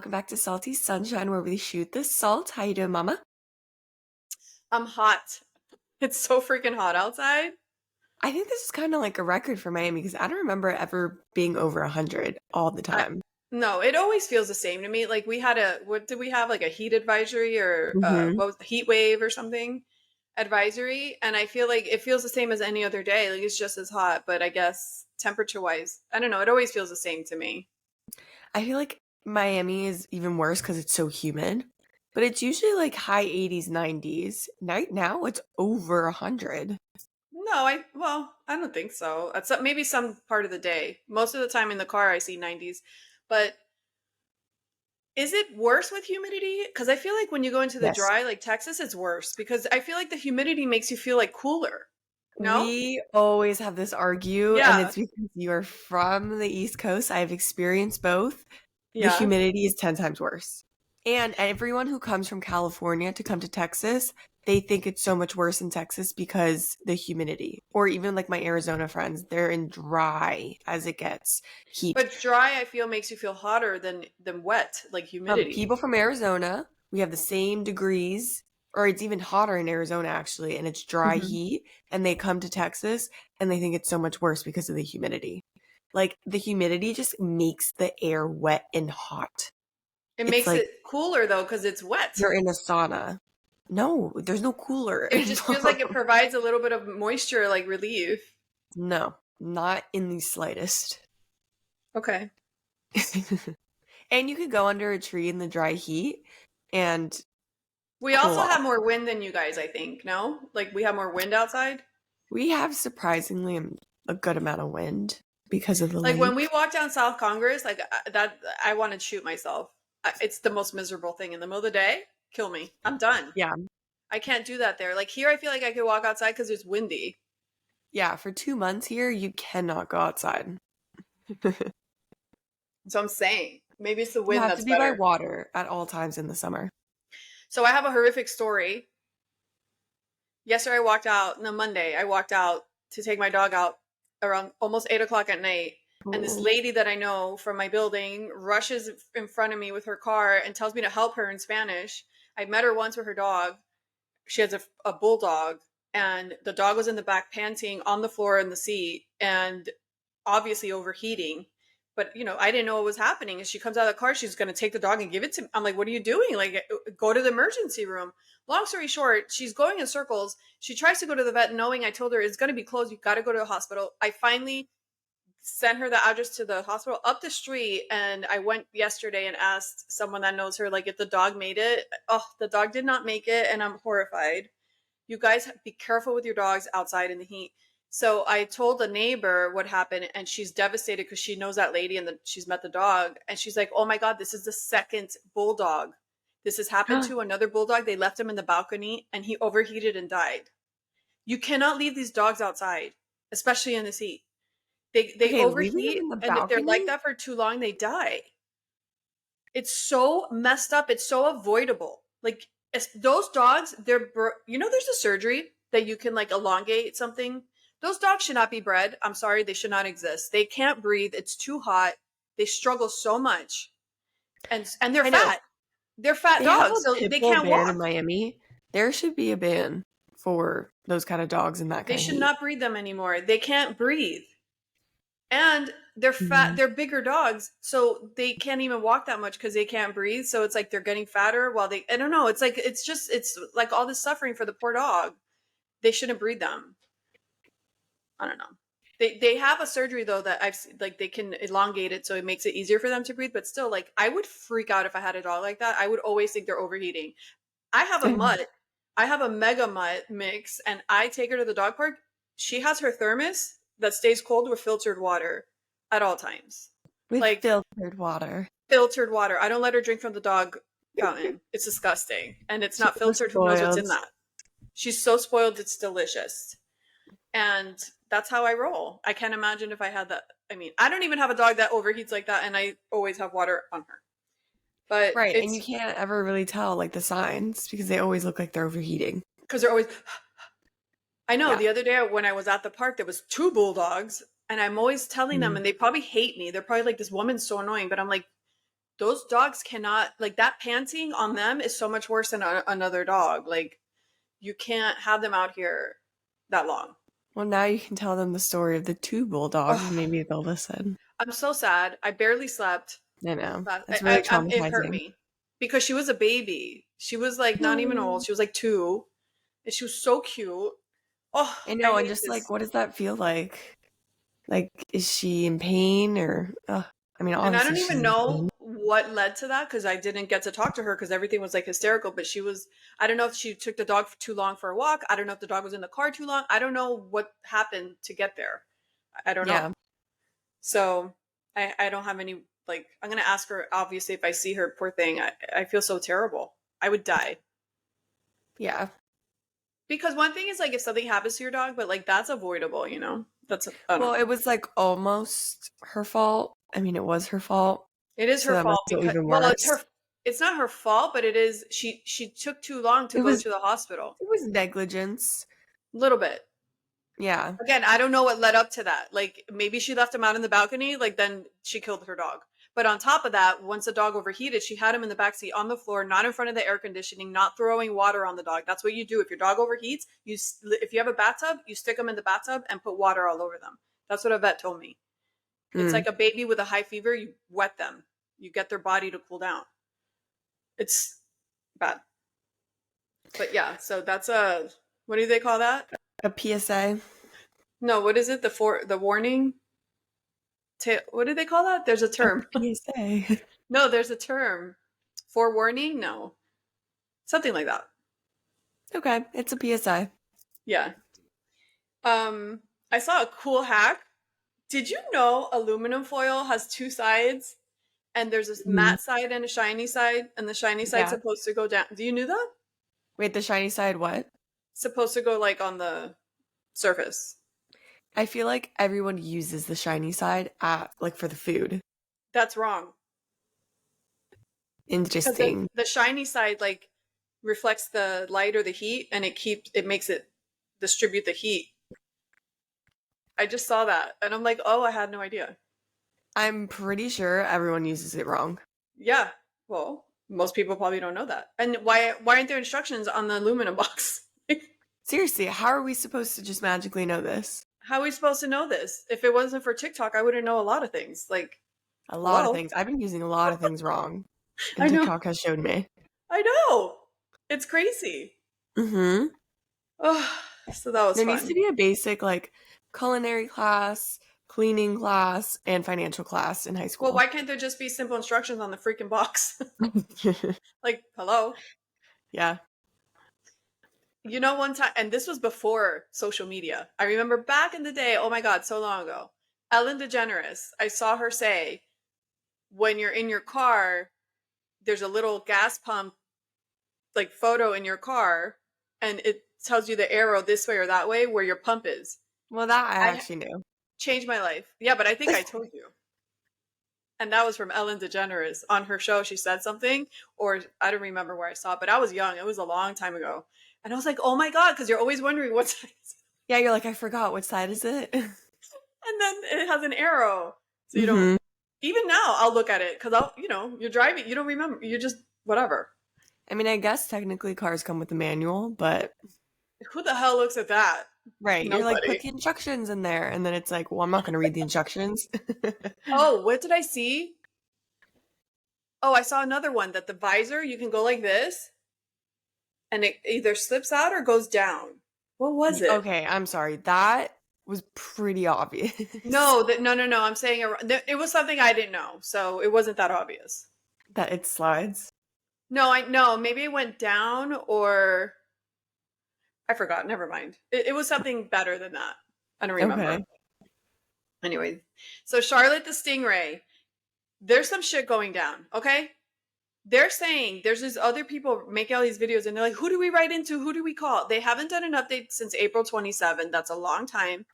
welcome back to Salty Sunshine, where we shoot the salt. How you doing, Mama? I'm hot. It's so freaking hot outside. I think this is kind of like a record for Miami because I don't remember it ever being over 100 all the I, time. no, it always feels the same to me. Like we had what did we have? Like a heat advisory or Hmm. what was heat wave or something advisory? And I feel like it feels the same as any other day. Like it's just as hot, but I guess temperature wise, I don't know. It always feels the same to me. I feel like Miami is even worse because it's so humid, but it's usually like high 80s, 90s. Right now, it's over 100. No, I don't think so. Maybe some part of the day. Most of the time in the car, I see 90s, but is it worse with humidity? Because I feel like when you go into the Yes. dry, like Texas, it's worse because I feel like the humidity makes you feel like cooler. No? We always have this argue, and Yeah. it's because you are from the East Coast. I've experienced both. The Yeah. humidity is 10 times worse. And everyone who comes from California to come to Texas, they think it's so much worse in Texas because the humidity. Or even like my Arizona friends, they're in dry as it gets heat. But dry, I feel, makes you feel hotter than wet, like humidity. People from Arizona, we have the same degrees, or it's even hotter in Arizona actually, and it's dry Hmm. heat, and they come to Texas and they think it's so much worse because of the humidity. Like the humidity just makes the air wet and hot. It It's makes like it cooler though because it's wet. you're in a sauna. No, there's no cooler It just feels like it involved. provides a little bit of moisture, like relief. No, not in the slightest. Okay. And you could go under a tree in the dry heat and We cool also have off. more wind than you guys, I think. No? Like we have more wind outside. We have surprisingly a good amount of wind because of the Like when we lake. walk down South Congress, like that, I want to shoot myself. It's the most miserable thing in the middle of the day. Kill me. I'm done. Yeah. I can't do that there. Like here, I feel like I could walk outside because it's windy. Yeah, for 2 months here, you cannot go outside. So I'm saying maybe it's the You wind have to that's be by better. water at all times in the summer. So I have a horrific story. Yesterday, I walked out. No, Monday, I walked out to take my dog out around almost 8 o'clock at night. And this Oh. lady that I know from my building rushes in front of me with her car and tells me to help her in Spanish. I met her once with her dog. She has a bulldog, and the dog was in the back panting on the floor in the seat and obviously overheating. But I didn't know what was happening. And she comes out of the car, she's going to take the dog and give it to me. I'm like, what are you doing? Like, go to the emergency room. Long story short, she's going in circles. She tries to go to the vet, knowing I told her it's going to be closed. You got to go to the hospital. I finally sent her the address to the hospital up the street, and I went yesterday and asked someone that knows her, like, if the dog made it. Oh, the dog did not make it, and I'm horrified. You guys be careful with your dogs outside in the heat. So I told the neighbor what happened, and she's devastated because she knows that lady and she's met the dog, and she's like, oh my god, this is the second bulldog this has happened to. Another bulldog, they left him in the balcony and he overheated and died. You cannot leave these dogs outside, especially in this heat. They Okay, leaving them overheat, in the and if they're like balcony? that for too long, they die. It's so messed up. It's so avoidable. Like those dogs, there's a surgery that you can like elongate something. Those dogs should not be bred. I'm sorry, they should not exist. They can't breathe. It's too hot. They struggle so much, and they're I know. fat. They're fat They have dogs, a so pit they bull can't ban in walk. Miami. There should be a ban for those kind of dogs in that They kind of should heat. not breed them anymore. They can't breathe. And they're fat, Mhm. they're bigger dogs, so they can't even walk that much because they can't breathe. So it's like they're getting fatter while I don't know, it's like all this suffering for the poor dog. They shouldn't breed them. I don't know. They have a surgery though that like they can elongate it so it makes it easier for them to breathe, but still, like, I would freak out if I had a dog like that. I would always think they're overheating. I have a mutt. I have a mega mutt mix, and I take her to the dog park. She has her thermos that stays cold with filtered water at all times. With Like, filtered water. filtered water. I don't let her drink from the dog fountain. It's disgusting. And it's She's not so filtered. Who knows what's in spoiled. that? She's so spoiled, it's delicious. And that's how I roll. I can't imagine if I had that. I mean, I don't even have a dog that overheats like that, and I always have water on her. But Right, and you it's can't ever really tell like the signs because they always look like they're overheating. because they're always. I know Yeah. the other day when I was at the park, there was two bulldogs, and I'm always telling them, Mm. and they probably hate me. They're probably like, this woman's so annoying, but I'm like, those dogs cannot, like, that panting on them is so much worse than another dog. Like, you can't have them out here that long. Well, now you can tell them the story of the two bulldogs, and Oh, maybe they'll listen. I'm so sad. I barely slept. I know. But It's really it hurt traumatizing. me because she was a baby. She was like not even old. No. She was like 2, and she was so cute. Oh, I I know, and hate just like, this. what does that feel like? Like, is she in pain or? I mean, And I obviously don't she's even in know pain. what led to that because I didn't get to talk to her because everything was like hysterical. But she was, I don't know if she took the dog for too long for a walk. I don't know if the dog was in the car too long. I don't know what happened to get there. I don't know. Yeah, So I don't have any, like, I'm going to ask her, obviously, if I see her, poor thing. I feel so terrible. I would die. yeah. Because one thing is like if something happens to your dog, but like that's avoidable, you know? That's, I don't Well, know. it was like almost her fault. I mean, it was her fault, It is so her that must fault feel because, even well, it's worse. her, it's not her fault, but it is, she took too long to It go was to the hospital. it was negligence. A little bit. Yeah, Again, I don't know what led up to that. Like maybe she left him out in the balcony, like then she killed her dog. But on top of that, once the dog overheated, she had him in the backseat on the floor, not in front of the air conditioning, not throwing water on the dog. That's what you do if your dog overheats. If you have a bathtub, you stick them in the bathtub and put water all over them. That's what a vet told me. It's mm, like a baby with a high fever. You wet them. You get their body to cool down. It's bad. But yeah, so that's a, what do they call that? a PSA, No, what is it? The warning. What do they call that? There's a a term. PSA. No, there's a term. Forewarning? No. Something like that. Okay, it's a PSI. Yeah. Um, I saw a cool hack. Did you know aluminum foil has two sides? And there's this Mhm. matte side and a shiny side, and the shiny side's Yeah. supposed to go down. Do you knew that? Wait, the shiny side, what? Supposed to go like on the surface. I feel like everyone uses the shiny side at like for the food. That's wrong. Because Interesting. the shiny side like reflects the light or the heat and it makes it distribute the heat. I just saw that and I'm like, oh, I had no idea. I'm pretty sure everyone uses it wrong. Yeah. Well, most people probably don't know that. And why aren't there instructions on the aluminum box? Seriously, how are we supposed to just magically know this? How are we supposed to know this? If it wasn't for TikTok, I wouldn't know a lot of things. Like, A lot of hello? things. I've been using a lot of things wrong, and I know. TikTok has showed me. I know. It's crazy. Mm-hmm. Oh, so that was There needs to fun. be a basic like culinary class, cleaning class, and financial class in high Well, school. why can't there just be simple instructions on the freaking box? Like, hello? Yeah. You know, one time, and this was before social media. I remember back in the day, oh my God, so long ago, Ellen DeGeneres, I saw her say, when you're in your car, there's a little gas pump like photo in your car, and it tells you the arrow this way or that way where your pump is. Well, that I I actually knew. changed my life. Yeah, but I think I told you. And that was from Ellen DeGeneres. On her show, she said something, or I don't remember where I saw it, but I was young. It was a long time ago. And I was like, oh my God, because you're always wondering what side is Yeah, you're like, I forgot which side is it? and then it has an arrow. So you don't, Mm-hmm. even now, I'll look at it because you're driving, you don't remember, you just, whatever. I mean, I guess technically cars come with a manual, but Who the hell looks at that? right, you're like, put Nobody. the instructions in there, and then it's like, well, I'm not going to read the instructions. Oh, what did I see? Oh, I saw another one that the visor, you can go like this and it either slips out or goes down. What was it? Okay, I'm sorry. That was pretty obvious No, no. I'm saying it was something I didn't know, so it wasn't that obvious. that it slides. No, I no. Maybe it went down, or I forgot. Never mind. It was something better than that. I don't remember. Okay. Anyway, so Charlotte the Stingray. There's some shit going down. Okay, they're saying there's these other people making all these videos, and they're like, "Who do we write into? Who do we call?" They haven't done an update since April 27. That's a long time.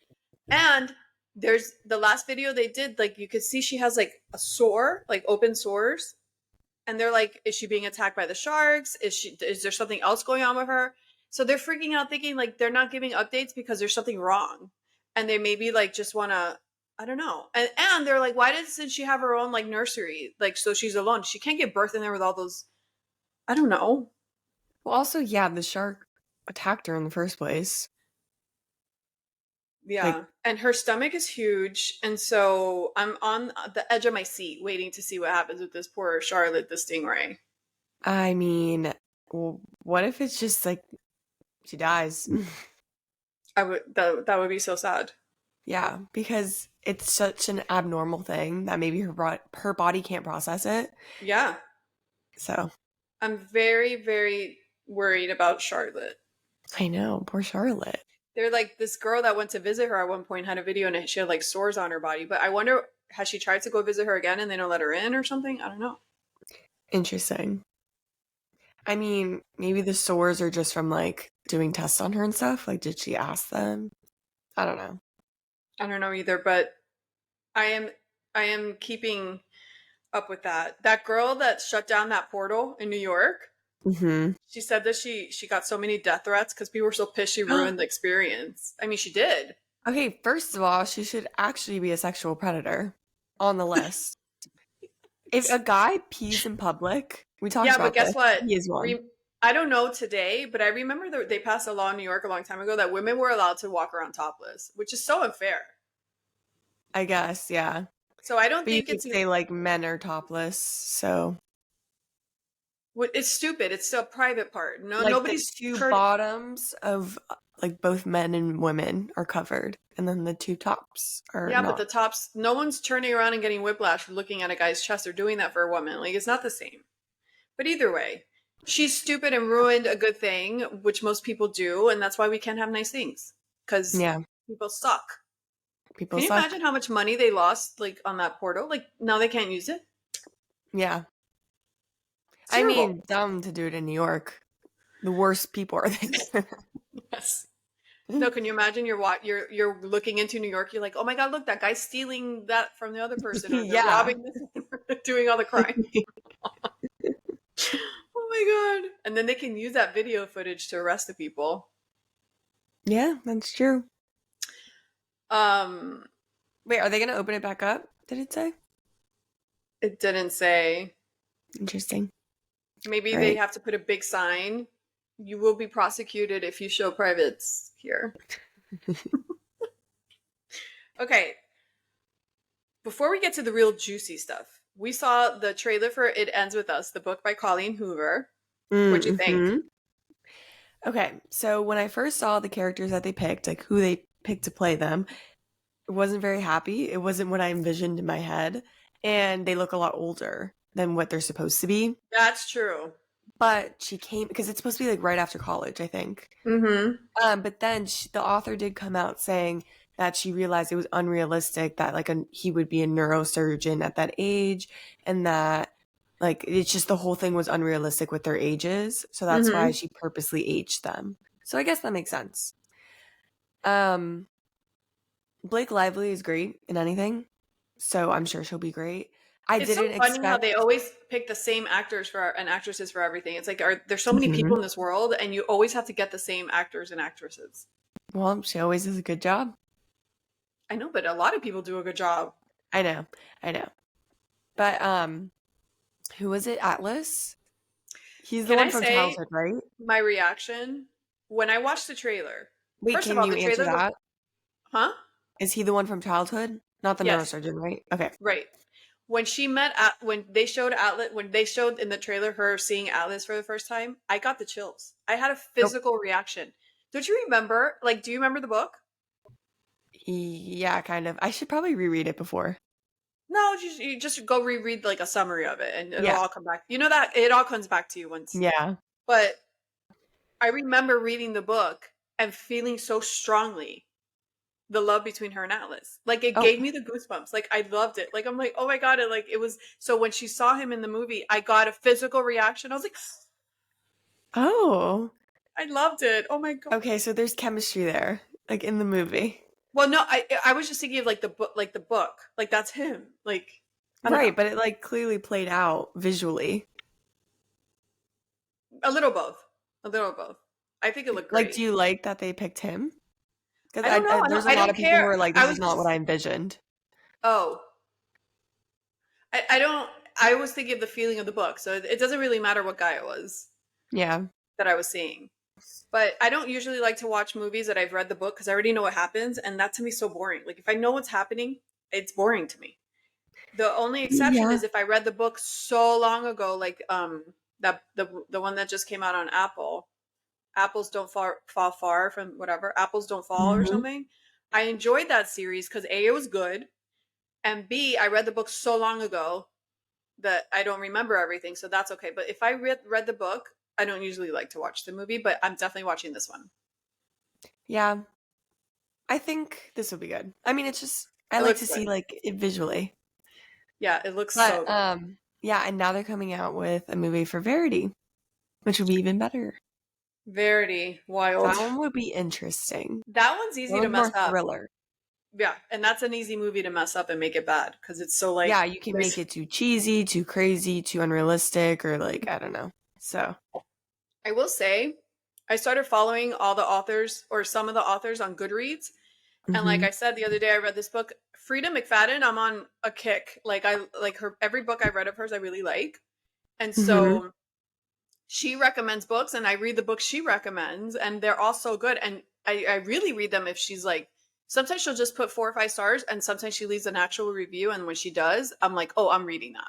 And there's the last video they did, like you could see she has like a sore, like open sores. And they're like, is she being attacked by the sharks? Is there something else going on with her? So they're freaking out thinking like they're not giving updates because there's something wrong. And they maybe like just wanna I don't know. And they're like, why doesn't she have her own like nursery? Like, so she's alone. She can't give birth in there with all those. I don't know. Well, also, yeah, the shark attacked her in the first place. Like, Yeah. And her stomach is huge. And so I'm on the edge of my seat waiting to see what happens with this poor Charlotte, the stingray. I mean, what if it's just like she dies? That would be so sad. Yeah, because it's such an abnormal thing that maybe her body can't process it. Yeah. So I'm very, very worried about Charlotte. I know, poor Charlotte. They're like this girl that went to visit her at one point had a video and she had like sores on her body. But I wonder, has she tried to go visit her again and they don't let her in or something? I don't know. Interesting. I mean, maybe the sores are just from like doing tests on her and stuff. Like, did she ask them? I don't know. I don't know either, but I am I am keeping up with that. That girl that shut down that portal in New York, Hmm. she said that she got so many death threats because people were so pissed she ruined the experience. I mean, she did. Okay, first of all, she should actually be a sexual predator on the list. If a guy pees in public, we talked Yeah, but about this, guess what? he is one. I don't know today, but I remember that they passed a law in New York a long time ago that women were allowed to walk around topless, which is so unfair. I guess, yeah. So I don't But you think could say like men are topless, so it's stupid. It's a private part. No, like the nobody's two bottoms of like both men and women are covered, and then the two tops are Yeah, but not. the tops. No one's turning around and getting whiplash for looking at a guy's chest or doing that for a woman. Like it's not the same. But either way, she's stupid and ruined a good thing, which most people do, and that's why we can't have nice things because Yeah, people suck. people Can you suck. imagine how much money they lost like on that portal? Like now they can't use it. Yeah. It's I terrible. mean, dumb to do it in New York. The worst people are there. Yes. No, can you imagine you're looking into New York, you're like, oh my god, look, that guy's stealing that from the other person, or they're Yeah. robbing this one, doing all the crime. Oh my god. And then they can use that video footage to arrest the people. Yeah, that's true. Um, Wait, are they going to open it back up? Did it say? it didn't say. Interesting. Maybe All they right. have to put a big sign. You will be prosecuted if you show privates here. Okay, before we get to the real juicy stuff, we saw the trailer for It Ends With Us, the book by Colleen Hoover. What'd you think? Mm-hmm. Okay, so when I first saw the characters that they picked, like who they picked to play them, I wasn't very happy. It wasn't what I envisioned in my head, and they look a lot older than what they're supposed to be. That's true. But she came because it's supposed to be like right after college, I think. Mm-hmm. But then the author did come out saying that she realized it was unrealistic that like he would be a neurosurgeon at that age, and that like it's just the whole thing was unrealistic with their ages. So that's why Mm-hmm. she purposely aged them. So I guess that makes sense. Um, Blake Lively is great in anything, so I'm sure she'll be great. I It's so didn't funny how they expect. always pick the same actors for and actresses for everything. It's like there's so many people Mhm. in this world, and you always have to get the same actors and actresses. Well, she always does a good job. I know, but a lot of people do a good job. I know, I know. But who was it? Atlas? He's the Can one I from say childhood, right? my reaction when I watched the trailer? Wait, First of can all, you the answer trailer looked, that? huh? Is he the one from childhood? Not the Yes, neurosurgeon, right? Okay. right. When she met when they showed Atlas, when they showed in the trailer her seeing Atlas for the first time, I got the chills. I had a Nope. physical reaction. Don't you remember? Like, do you remember the book? Yeah, kind of. I should probably reread it before. No, you just go reread like a summary of it, and it'll Yeah. all come back. You know that it all comes back to you once. Yeah. But I remember reading the book and feeling so strongly the love between her and Atlas. Like it Oh. gave me the goosebumps. Like I loved it. Like I'm like, oh my god! And like it was so when she saw him in the movie, I got a physical reaction. I was like, Oh. I loved it. Oh my god. Okay, so there's chemistry there, like in the movie. Well, no, I was just thinking of like the book. Like that's him. Like I don't know. Right, but it like clearly played out visually. A little both. A little both. I think it looked Like, do great. you like that they picked him? Because I don't know. there's a I lot don't of people who care. are like, I this is was not what just I envisioned. Oh, I don't. I was thinking of the feeling of the book, so it doesn't really matter what guy it was Yeah. that I was seeing. But I don't usually like to watch movies that I've read the book because I already know what happens, and that to me is so boring. Like if I know what's happening, it's boring to me. The only exception Yeah. is if I read the book so long ago, like that the one that just came out on Apple, Apples Don't Fall Far from whatever, Apples Don't Fall or Hmm. something. I enjoyed that series because A, it was good, and B, I read the book so long ago that I don't remember everything, so that's okay. But if I read the book, I don't usually like to watch the movie, but I'm definitely watching this one. Yeah. I think this will be good. I mean, it's just I It like looks to good. see like it visually. Yeah, it looks But so good. yeah, and now they're coming out with a movie for Verity, which would be even better. Verity, wild. That one would be interesting. That one's That easy to one's mess more up. thriller. Yeah, and that's an easy movie to mess up and make it bad because it's so like Yeah, you can make there's. it too cheesy, too crazy, too unrealistic, or like I don't know. So, I will say, I started following all the authors or some of the authors on Goodreads, and like hmm I said the other day, I read this book, Frida McFadden. I'm on a kick. Like I like her every book I read of hers, I really like, and hmm so she recommends books, and I read the books she recommends, and they're all so good. And I really read them if she's like. Sometimes she'll just put 4 or 5 stars, and sometimes she leaves an actual review. And when she does, I'm like, oh, I'm reading that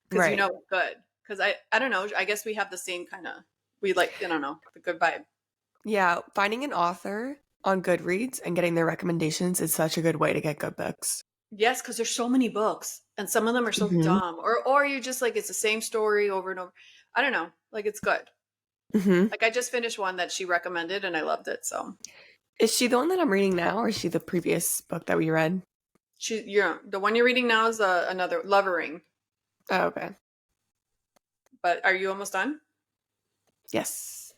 because you right. know it's good. Because I don't know. I guess we have the same kind of we like I don't know the good vibe. Yeah, finding an author on Goodreads and getting their recommendations is such a good way to get good books. Yes, because there's so many books, and some of them are so hmm dumb, or you just like it's the same story over and over. I don't know. Like it's good. hmm Like I just finished one that she recommended, and I loved it. So Is she the one that I'm reading now, or is she the previous book that we read? you're the one you're reading now is another Lovering. Oh, okay. But are you almost done? Yes.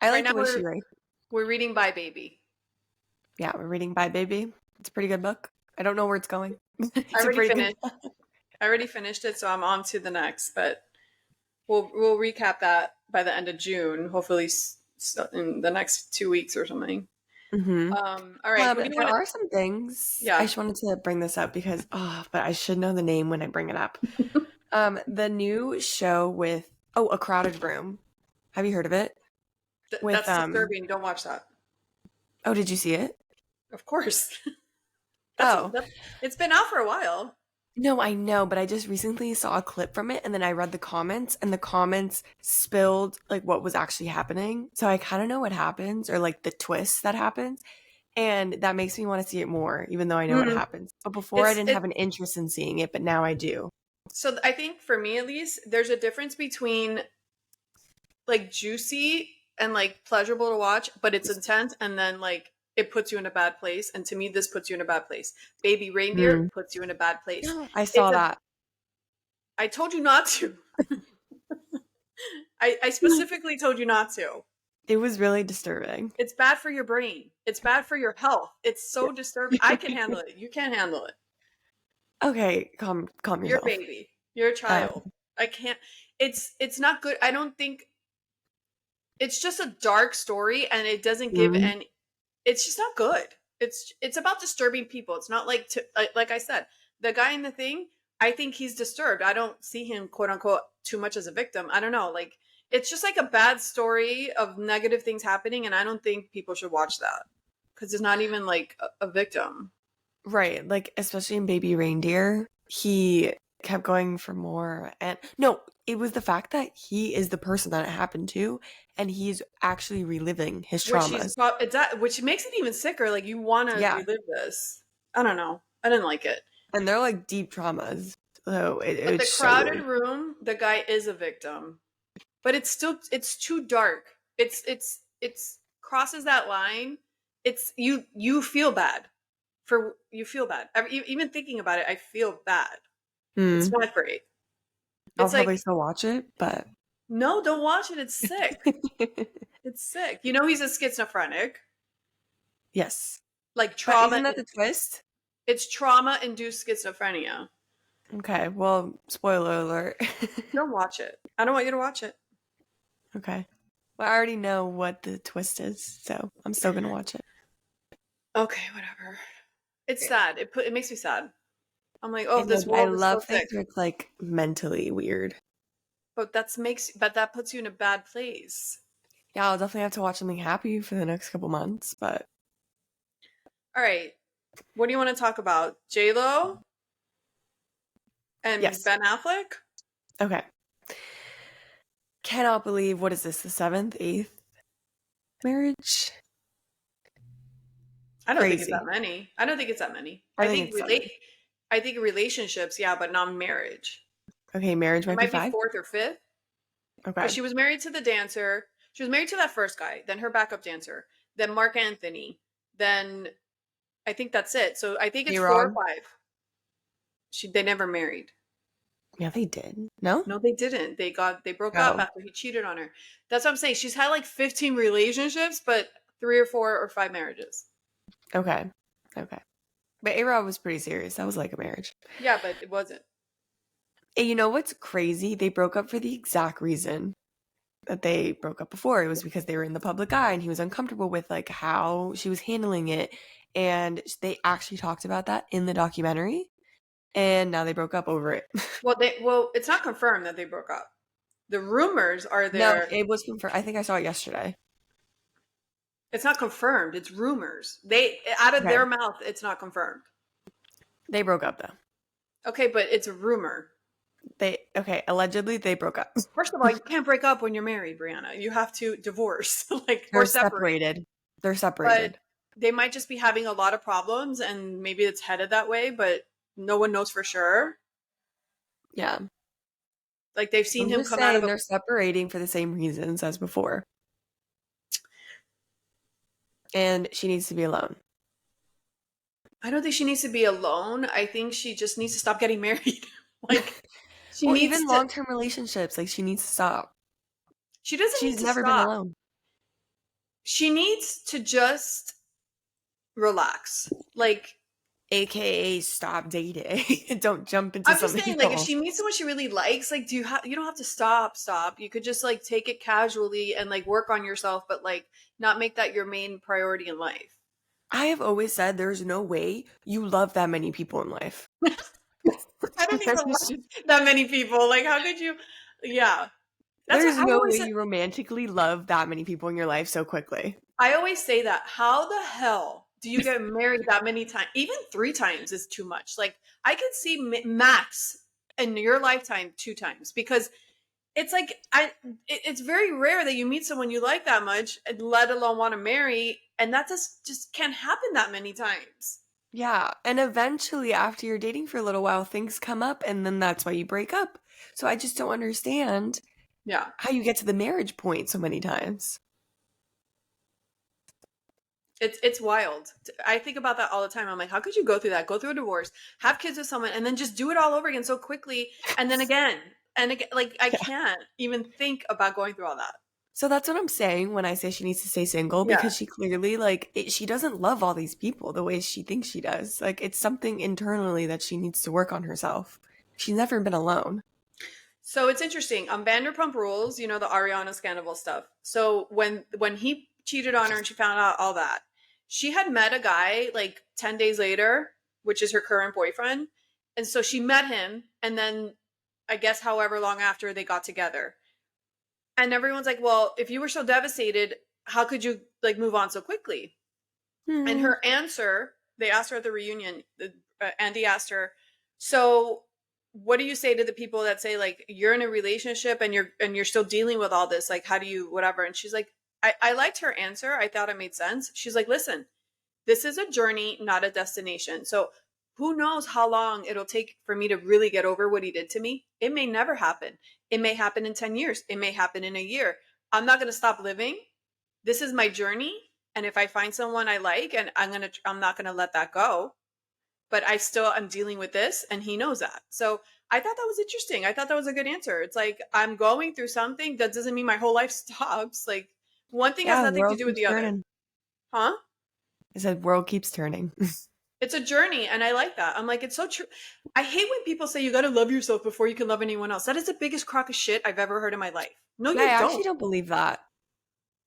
I Right like now the way she writes. we're reading Bye Baby. Yeah, we're reading Bye Baby. It's a pretty good book. I don't know where it's going. I It's a already pretty good finished. I already finished it, so I'm on to the next. But we'll recap that by the end of June, hopefully in the next 2 weeks or something. hmm All right. What do you There want to? are some things I Yeah. just wanted to bring this up because but I should know the name when I bring it up. The new show with A Crowded Room. Have you heard of it? With That's disturbing. Don't watch that. oh, did you see it? Of course. Oh, That's it's been out for a while. no, I know, but I just recently saw a clip from it and then I read the comments and the comments spilled like what was actually happening. So I kind of know what happens or like the twist that happens. And that makes me want to see it more, even though I know what Mm. happens. But before I It's didn't it. have an interest in seeing it, but now I do. So I think for me at least, there's a difference between like juicy and like pleasurable to watch, but it's intense, and then like it puts you in a bad place. And to me, this puts you in a bad place. Baby Reindeer Mm. puts you in a bad place. I It's saw a. that. I told you not to. I specifically told you not to. It was really disturbing. It's bad for your brain. It's bad for your health. It's so disturbing. I can handle it. You can't handle it. Okay, calm You're a yourself. baby. You're a Um, child. I can't. It's not good. I don't think it's just a dark story, and it doesn't give mm, any. It's just not good. It's about disturbing people. It's not like like I said, the guy in the thing. I think he's disturbed. I don't see him quote unquote too much as a victim. I don't know. Like it's just like a bad story of negative things happening, and I don't think people should watch that because it's not even like a victim. right, like especially in Baby Reindeer, he kept going for more. And no, it was the fact that he is the person that it happened to, and he's actually reliving his traumas. Which makes it even sicker. Like you want to Yeah, relive this. I don't know. I didn't like it. and they're like deep traumas. So But the it's so crowded weird. room, the guy is a victim, but it's too dark. It's crosses that line. It's you feel bad you feel bad. Even thinking about it, I feel bad. It's Hmm. not great. I'll It's probably like still watch it, but no, don't watch it. It's sick. It's sick. You know he's a schizophrenic. yes. Like But isn't that the twist? it's trauma induced schizophrenia. Okay, well, spoiler alert. Don't watch it. I don't want you to watch it. Okay. Well, I already know what the twist is, so I'm still gonna watch it. Okay, whatever. It's sad. It makes me sad. I'm like, I oh, know, this but I world is so love things sick. where it's like mentally weird. But that puts you in a bad place. Yeah, I'll definitely have to watch something happy for the next couple months, but All right. What do you want to talk about? J Lo and yes. Ben Affleck? Okay. Cannot believe, what is this, the seventh, eighth marriage? I don't think it's that Crazy. many. I don't think it's that many. I think it's seven. I think relationships, yeah, but not marriage. Okay, marriage It might be might be five. fourth or fifth because Okay. she was married to the dancer. She was married to that first guy, then her backup dancer, then Mark Anthony, then I think that's it. So I think it's four or A-Rod. five. They never married. Yeah, they did. No? No, they didn't. They broke up Oh, after he cheated on her. That's what I'm saying. She's had like 15 relationships, but 3 or 4 or 5 marriages. okay. Okay. But A-Rod was pretty serious. That was like a marriage. Yeah, but it wasn't. And you know what's crazy? They broke up for the exact reason that they broke up before. It was because they were in the public eye and he was uncomfortable with like how she was handling it. And they actually talked about that in the documentary. And now they broke up over it. Well, it's not confirmed that they broke up. The rumors are No, there. it was confirmed. I think I saw it yesterday. It's not confirmed. It's rumors. They out of Okay. their mouth. It's not confirmed. They broke up though. Okay, but it's a rumor. Okay, allegedly they broke up. First of all, you can't break up when you're married, Brianna. You have to divorce, like or They're separate. separated. They're But separated. they might just be having a lot of problems, and maybe it's headed that way. But no one knows for sure. Yeah. Like they've seen I'm him just come out of saying a. they're separating for the same reasons as before. And she needs to be alone. I don't think she needs to be alone. I think she just needs to stop getting married. Like she Well, needs even to. long-term relationships, like she needs to stop. She doesn't need She's to never been stop. alone. She needs to just relax. Like AKA stop dating. Don't jump into I'm just something saying, like if else. she meets someone she really likes, like you don't have to stop. You could just like take it casually and like work on yourself, but like not make that your main priority in life. I have always said there's no way you love that many people in life. I don't There's even just- like that many people. Like how could you? Yeah, that's what there's I no always way say. you romantically love that many people in your life so quickly. I always say that. How the hell do you get married that many times? Even 3 times is too much. Like I could see max in your lifetime 2 times because it's like it's very rare that you meet someone you like that much, let alone want to marry, and that just can't happen that many times. Yeah, and eventually after you're dating for a little while, things come up and then that's why you break up. So I just don't understand Yeah. how you get to the marriage point so many times. It's wild. I think about that all the time. I'm like, how could you go through that? Go through a divorce, have kids with someone, and then just do it all over again so quickly, and then again and again. Like I Yeah. can't even think about going through all that. So that's what I'm saying when I say she needs to stay single Yeah. because she clearly she doesn't love all these people the way she thinks she does. Like it's something internally that she needs to work on herself. She's never been alone. So it's interesting. On Vanderpump Rules, you know, the Ariana scandal stuff. So when he cheated on her and she found out all that, she had met a guy like 10 days later, which is her current boyfriend. And so she met him and then I guess however long after they got together. And everyone's like, "Well, if you were so devastated, how could you like move on so quickly?" And Hmm. her answer, they asked her at the reunion, Andy asked her, "So what do you say to the people that say like you're in a relationship and you're still dealing with all this? Like, how do you whatever?" And she's like, I liked her answer. I thought it made sense. She's like, "Listen, this is a journey, not a destination. So who knows how long it'll take for me to really get over what he did to me? It may never happen. It may happen in 10 years. It may happen in a year. I'm not going to stop living. This is my journey. And if I find someone I like and I'm not going to let that go, but I still am dealing with this and he knows that." So I thought that was interesting. I thought that was a good answer. It's like I'm going through something that doesn't mean my whole life stops. Like one thing has Yeah, the nothing to world do with keeps the other. turning. Huh? I said world keeps turning. It's a journey, and I like that. I'm like, it's so true. I hate when people say you got to love yourself before you can love anyone else. That is the biggest crock of shit I've ever heard in my life. No, Yeah, I you actually don't. don't believe that.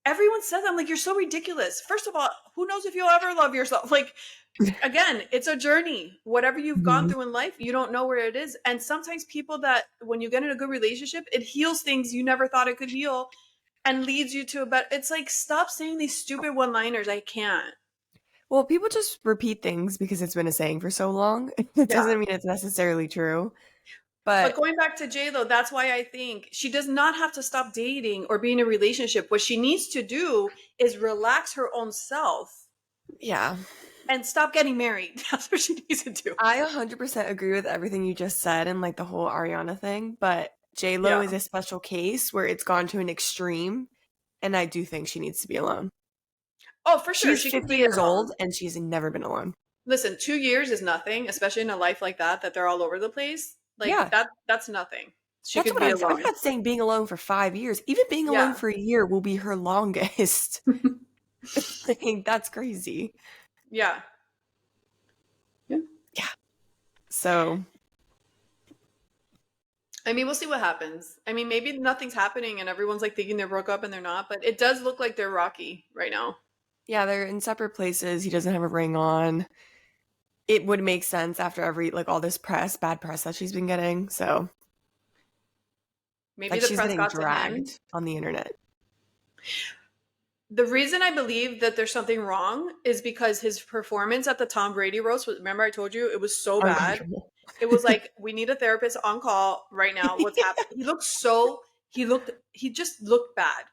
Everyone says, I'm like, you're so ridiculous. First of all, who knows if you'll ever love yourself? Like, again, it's a journey. Whatever you've gone Mhm. through in life, you don't know where it is. And sometimes people that, when you get in a good relationship, it heals things you never thought it could heal and leads you to a better. It's like, stop saying these stupid one liners. I can't. Well, people just repeat things because it's been a saying for so long. It Yeah. doesn't mean it's necessarily true. But But going back to J Lo, that's why I think she does not have to stop dating or be in a relationship. What she needs to do is relax her own self yeah, and stop getting married. That's what she needs to do. I 100% agree with everything you just said and like the whole Ariana thing. But J-Lo Yeah. is a special case where it's gone to an extreme. And I do think she needs to be alone. Oh, for sure. She's She can 50 be years old alone. and she's never been alone. Listen, 2 years is nothing, especially in a life like that they're all over the place. Like Yeah, that's nothing. She that's could what be I'm alone. not saying being alone for 5 years. Even being alone Yeah. for a year will be her longest. Like, that's crazy. Yeah. Yeah. Yeah. So, I mean, we'll see what happens. I mean, maybe nothing's happening and everyone's like thinking they broke up and they're not, but it does look like they're rocky right now. yeah, they're in separate places. He doesn't have a ring on. It would make sense after every, like, all this press, bad press that she's been getting. So, Maybe like, the she's press getting got to him. dragged on the internet. The reason I believe that there's something wrong is because his performance at the Tom Brady roast was, remember I told you it was so bad. Uncomfortable. It was like, we need a therapist on call right now. What's happening? He just looked bad.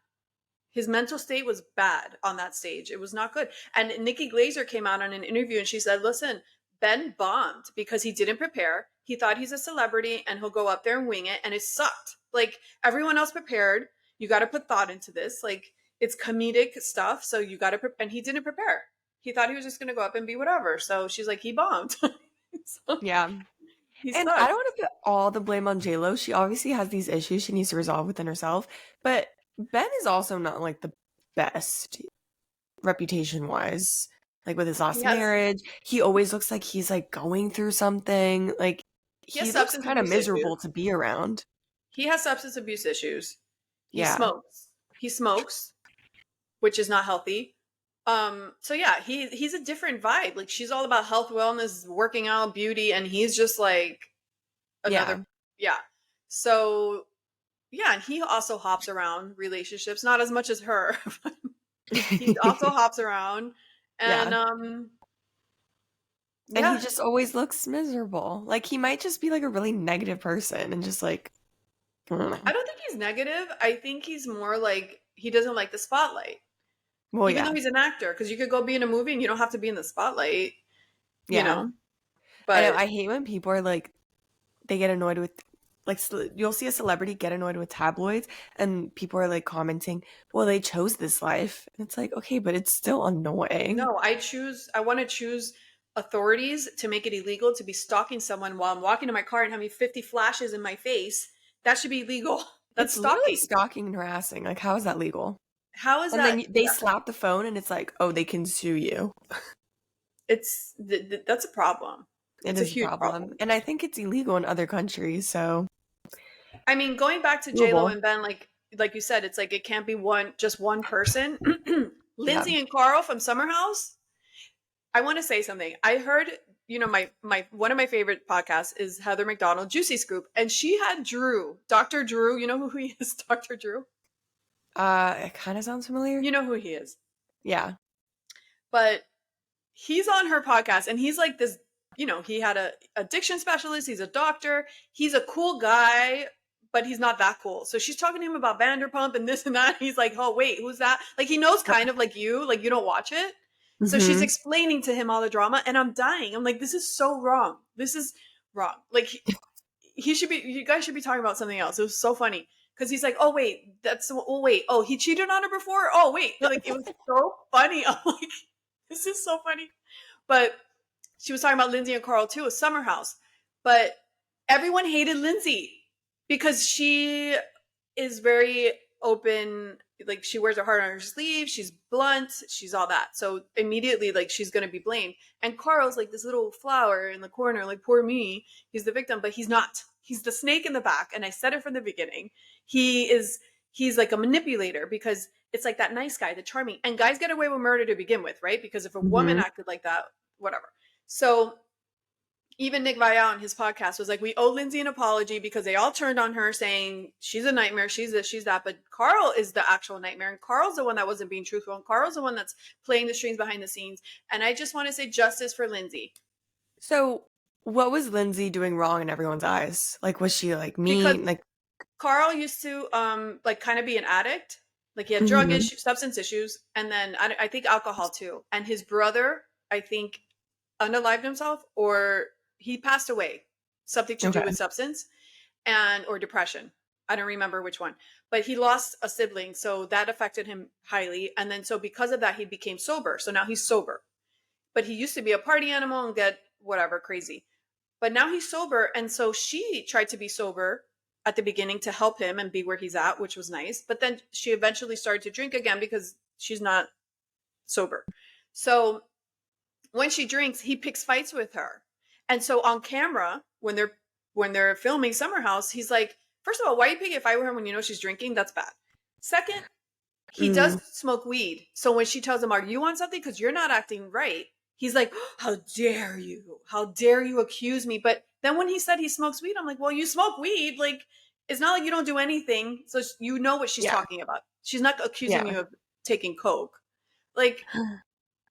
His mental state was bad on that stage. It was not good. And Nikki Glazer came out on an interview and she said, listen, Ben bombed because he didn't prepare. He thought he's a celebrity and he'll go up there and wing it. And it sucked. Like everyone else prepared. You got to put thought into this. Like it's comedic stuff. So you got to, and he didn't prepare. He thought he was just going to go up and be whatever. So she's like, he bombed. So Yeah. he And I sucked. don't want to put all the blame on J-Lo. She obviously has these issues she needs to resolve within herself. But Ben is also not like the best reputation wise. Like with his He last has, marriage, he always looks like he's like going through something. Like he has he looks substance kind of abuse issues. miserable to be around. He has substance abuse issues. He Yeah. smokes. He smokes, which is not healthy. So yeah, he's a different vibe. Like she's all about health, wellness, working out, beauty, and he's just like another Yeah. yeah. So yeah, and he also hops around relationships, not as much as her. But he also hops around and Yeah. And he yeah, just always looks miserable. Like he might just be like a really negative person and just like I don't I know. don't think he's negative. I think he's more like he doesn't like the spotlight. Well, Even though yeah. he's an actor, because you could go be in a movie and you don't have to be in the spotlight, you Yeah. know. I know But I hate when people are like they get annoyed with like you'll see a celebrity get annoyed with tabloids and people are like commenting, "Well, they chose this life." And it's like, "Okay, but it's still annoying." no, I want to choose authorities to make it illegal to be stalking someone while I'm walking to my car and having 50 flashes in my face. That should be illegal. That's It's literally stalking. stalking and harassing. Like how is that legal? How is And then that? they Yeah, slap the phone and it's like, "Oh, they can sue you." that's a problem. It It's a is a huge problem. problem. And I think it's illegal in other countries, so I mean, going back to J Lo doable. and Ben, like you said, it's like it can't be just one person. Yeah. Lindsay and Carl from Summer House. I want to say something. I heard, my one of my favorite podcasts is Heather McDonald, Juicy Scoop, and she had Drew, Dr. Drew. You know who he is, Dr. Drew? It kind of sounds familiar. You know who he is. Yeah. But he's on her podcast and he's like this, he had a addiction specialist, he's a doctor, he's a cool guy, but he's not that cool. So she's talking to him about Vanderpump and this and that. He's like, oh wait, who's that? Like he knows kind of like you don't watch it. So she's Mhm. explaining to him all the drama and I'm dying. I'm like, this is so wrong. This is wrong. Like he should be, you guys should be talking about something else. It was so funny. Cause he's like, oh wait, oh, he cheated on her before? Oh wait. Like it was so funny. I'm like, this is so funny. But she was talking about Lindsay and Carl too, a summer house. But everyone hated Lindsay because she is very open. Like she wears her heart on her sleeve. She's blunt. She's all that. So immediately, like she's gonna be blamed. And Carl's like this little flower in the corner, like poor me. He's the victim, but he's not. He's the snake in the back. And I said it from the beginning. He's like a manipulator because it's like that nice guy, the charming. And guys get away with murder to begin with, right? Because if a woman Hmm. acted like that, whatever. So even Nick Viall on his podcast was like, we owe Lindsay an apology because they all turned on her saying she's a nightmare, she's this, she's that. But Carl is the actual nightmare. And Carl's the one that wasn't being truthful. And Carl's the one that's playing the strings behind the scenes. And I just want to say justice for Lindsay. So, what was Lindsay doing wrong in everyone's eyes? Like, was she like Because mean? Like, Carl used to like kind of be an addict. Like he had drug hmm. issues, substance issues, and then I think alcohol too. And his brother, I think, unalived himself or he passed away. Something to do Okay. with substance and or depression. I don't remember which one. But he lost a sibling, so that affected him highly. And then so because of that, he became sober. So now he's sober. But he used to be a party animal and get whatever crazy. But now he's sober. And so she tried to be sober at the beginning to help him and be where he's at, which was nice. But then she eventually started to drink again because she's not sober. So when she drinks, he picks fights with her. And so on camera, when they're filming Summer House, he's like, first of all, why are you picking a fight with her when you know she's drinking? That's bad. Second, he does Mm, smoke weed. So when she tells him, are you on something? Because you're not acting right. He's like, how dare you? How dare you accuse me? But then when he said he smokes weed, I'm like, well, you smoke weed. Like, it's not like you don't do anything. So you know what she's yeah. talking about. She's not accusing Yeah. you of taking coke. Like,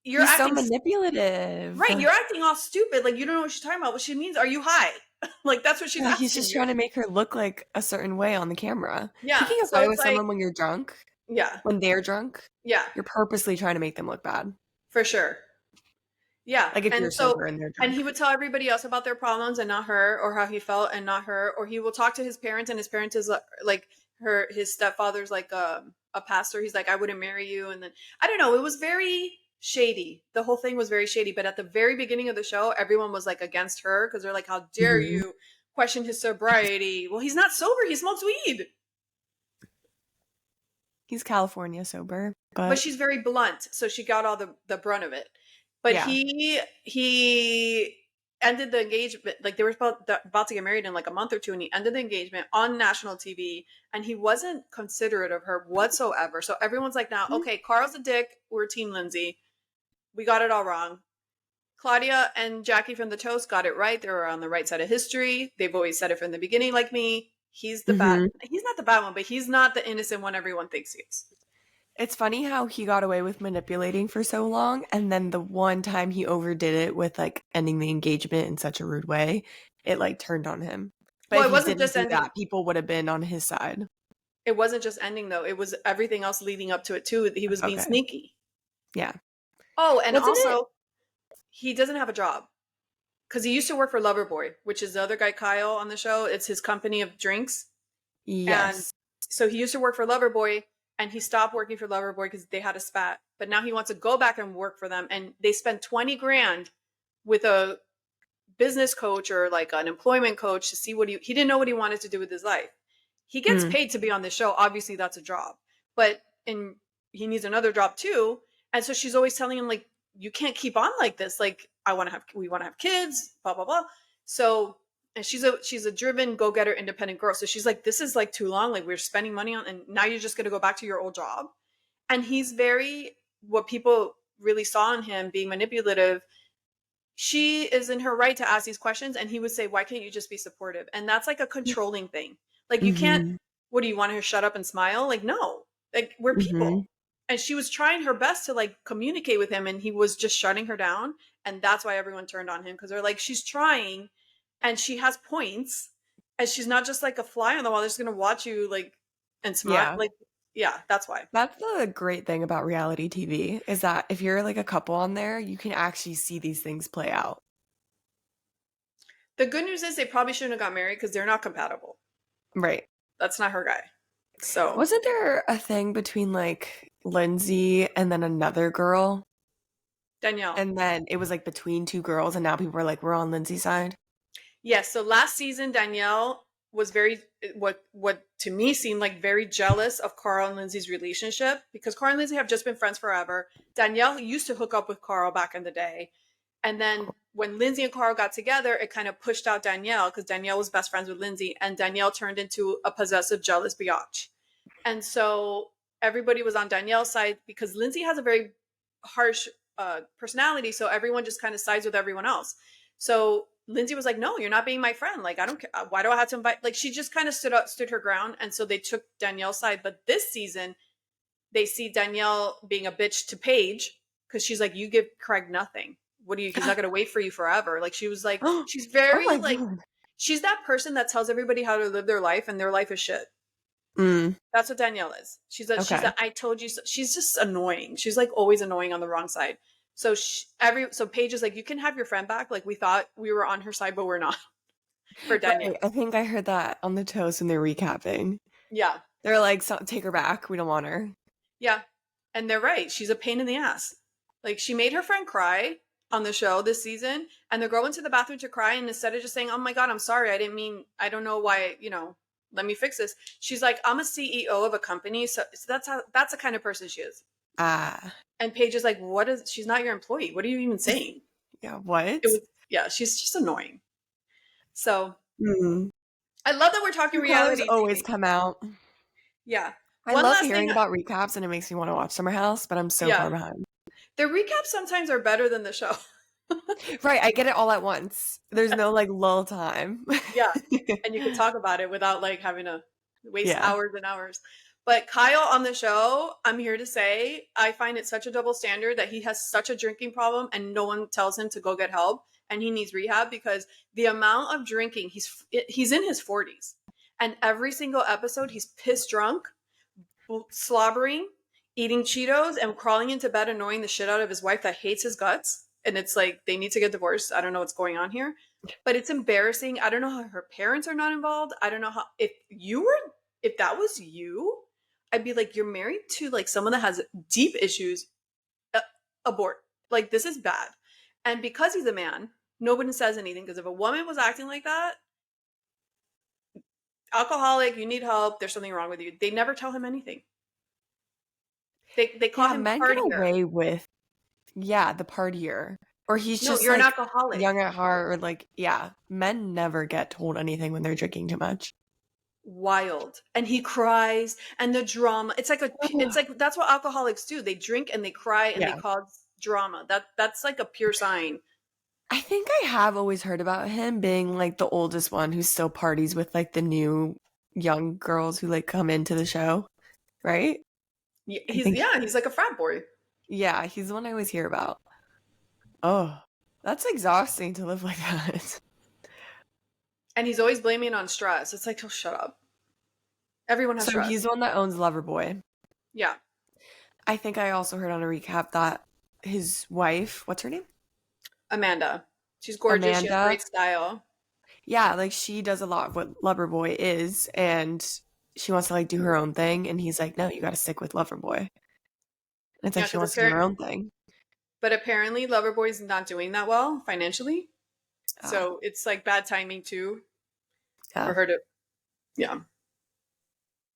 you're He's so acting manipulative. right. You're acting all stupid. Like, you don't know what she's talking about. What she means, are you high? Like, that's what she's Yeah, he's asking just you. trying to make her look like a certain way on the camera. Yeah. Picking a So fight it's with like, someone when you're drunk, yeah, when they're drunk, yeah, you're purposely trying to make them look bad. for sure. Yeah. Like if And you're so, sober and they're and he drunk. would tell everybody else about their problems and not her, or how he felt and not her, or he will talk to his parents and his parents is like his stepfather's like a pastor. He's like, I wouldn't marry you. And then, I don't know, it was very shady. The whole thing was very shady. But at the very beginning of the show, everyone was like against her because they're like, how dare Hmm. you question his sobriety? Well, he's not sober. He smokes weed. He's California sober, But but she's very blunt, so she got all the brunt of it. But yeah. he ended the engagement, like they were about to get married in like a month or two, and he ended the engagement on national TV, and he wasn't considerate of her whatsoever. So everyone's like, now, okay, Carl's a dick, we're Team Lindsay, we got it all wrong. Claudia and Jackie from the Toast got it right. They were on the right side of history. They've always said it from the beginning, like me. Hmm. He's not the bad one, but he's not the innocent one everyone thinks he is. It's funny how he got away with manipulating for so long, and then the one time he overdid it with like ending the engagement in such a rude way, it like turned on him. But Well, if it he wasn't didn't just do ending. that, people would have been on his side. It wasn't just ending though. It was everything else leading up to it too. He was being Okay. sneaky. Yeah. Oh, and Wasn't it? also he doesn't have a job because he used to work for Loverboy, which is the other guy Kyle on the show. It's his company of drinks, and Yes. so he used to work for Loverboy, and he stopped working for Loverboy because they had a spat. But now he wants to go back and work for them, and they spent 20 grand with a business coach or like an employment coach to see what he didn't know what he wanted to do with his life. He gets Mm. paid to be on the show. Obviously, that's a job, but in he needs another job too. And so she's always telling him like, you can't keep on like this. Like, we want to have kids, blah blah blah. So, and she's a driven go getter, independent girl. So she's like, this is like too long. Like we're spending money on, and now you're just gonna go back to your old job. And he's very what people really saw in him being manipulative. She is in her right to ask these questions, and he would say, why can't you just be supportive? And that's like a controlling thing. Like you can't, Mhm. what do you want her to shut up and smile? Like no, like we're people. Mhm. And she was trying her best to like communicate with him, and he was just shutting her down. And that's why everyone turned on him, because they're like, she's trying and she has points, and she's not just like a fly on the wall. They're just gonna watch you like and smile. Yeah. Like, yeah, that's why. That's the great thing about reality TV is that if you're like a couple on there, you can actually see these things play out. The good news is they probably shouldn't have got married because they're not compatible. Right. That's not her guy. So Wasn't there a thing between like Lindsay and then another girl? Danielle. And then it was like between two girls, and now people were like, we're on Lindsay's side. Yes. So last season, Danielle was very what to me seemed like very jealous of Carl and Lindsay's relationship, because Carl and Lindsay have just been friends forever. Danielle used to hook up with Carl back in the day, and then when Lindsay and Carl got together, it kind of pushed out Danielle because Danielle was best friends with Lindsay, and Danielle turned into a possessive, jealous biatch. And so everybody was on Danielle's side because Lindsay has a very harsh personality, so everyone just kind of sides with everyone else. So Lindsay was like, "No, you're not being my friend. Like, I don't care. Why do I have to invite?" Like, she just kind of stood her ground, and so they took Danielle's side. But this season, they see Danielle being a bitch to Paige because she's like, "You give Craig nothing. What do you? He's not going to wait for you forever." Like, she was like, Oh she's very my like, god. she's that person that tells everybody how to live their life, and their life is shit. Mm, That's what Danielle is. She's okay. a I told you so. She's just annoying. She's like always annoying on the wrong side. So Paige is like, you can have your friend back. Like, we thought we were on her side, but we're not for Right. Danielle. I think I heard that on the toast when they're recapping. Yeah, They're like, so, take her back. We don't want her. yeah, and they're right. She's a pain in the ass. Like, she made her friend cry on the show this season, and the girl went to the bathroom to cry, and instead of just saying, "Oh my god, I'm sorry, I didn't mean, I don't know why, let me fix this," she's like, "I'm a CEO of a company, so that's the kind of person she is." Ah. And Paige is like, "What is? She's not your employee. What are you even saying?" Yeah, It what? was, yeah, she's just annoying. So Mm. I love that we're talking True colors reality always TV. come out. Yeah. I One love last thing. hearing about recaps and it makes me want to watch Summer House, but I'm so far Yeah. behind. The recaps sometimes are better than the show. Right, I get it all at once. There's no like lull time. Yeah. And you could talk about it without like having to waste Yeah. hours and hours. But Kyle on the show, I'm here to say, I find it such a double standard that he has such a drinking problem and no one tells him to go get help and he needs rehab because the amount of drinking, he's in his 40s. And every single episode he's pissed drunk, slobbering, eating Cheetos, and crawling into bed annoying the shit out of his wife that hates his guts. And it's like they need to get divorced. I don't know what's going on here, but it's embarrassing. I don't know how her parents are not involved. I don't know how if that was you, I'd be like, you're married to like someone that has deep issues. Uh, abort. Like this is bad. And because he's a man, nobody says anything. Because if a woman was acting like that, alcoholic, you need help. There's something wrong with you. They never tell him anything. They call Yeah, him men get partier. away with, yeah, the partier. Or he's No, just you're an like alcoholic. young at heart, or like, yeah, men never get told anything when they're drinking too much. Wild. And he cries and the drama. It's like that's what alcoholics do. They drink and they cry and they Yeah. cause drama. That's like a pure sign. I think I have always heard about him being like the oldest one who still parties with like the new young girls who like come into the show, right? I He's think, yeah, he's like a frat boy. yeah, he's the one I always hear about. Oh, that's exhausting to live like that. And he's always blaming it on stress. It's like, oh shut up. Everyone has So stress. he's the one that owns Loverboy. Yeah. I think I also heard on a recap that his wife, what's her name? Amanda. She's gorgeous. She has Amanda. great style. Yeah, like she does a lot of what Loverboy is, and she wants to like do her own thing, and he's like, no, you got to stick with Loverboy. And it's like Yeah, she because wants to do her own thing. apparently Loverboy's not doing that well financially. Ah, So it's like bad timing too for yeah, her to yeah.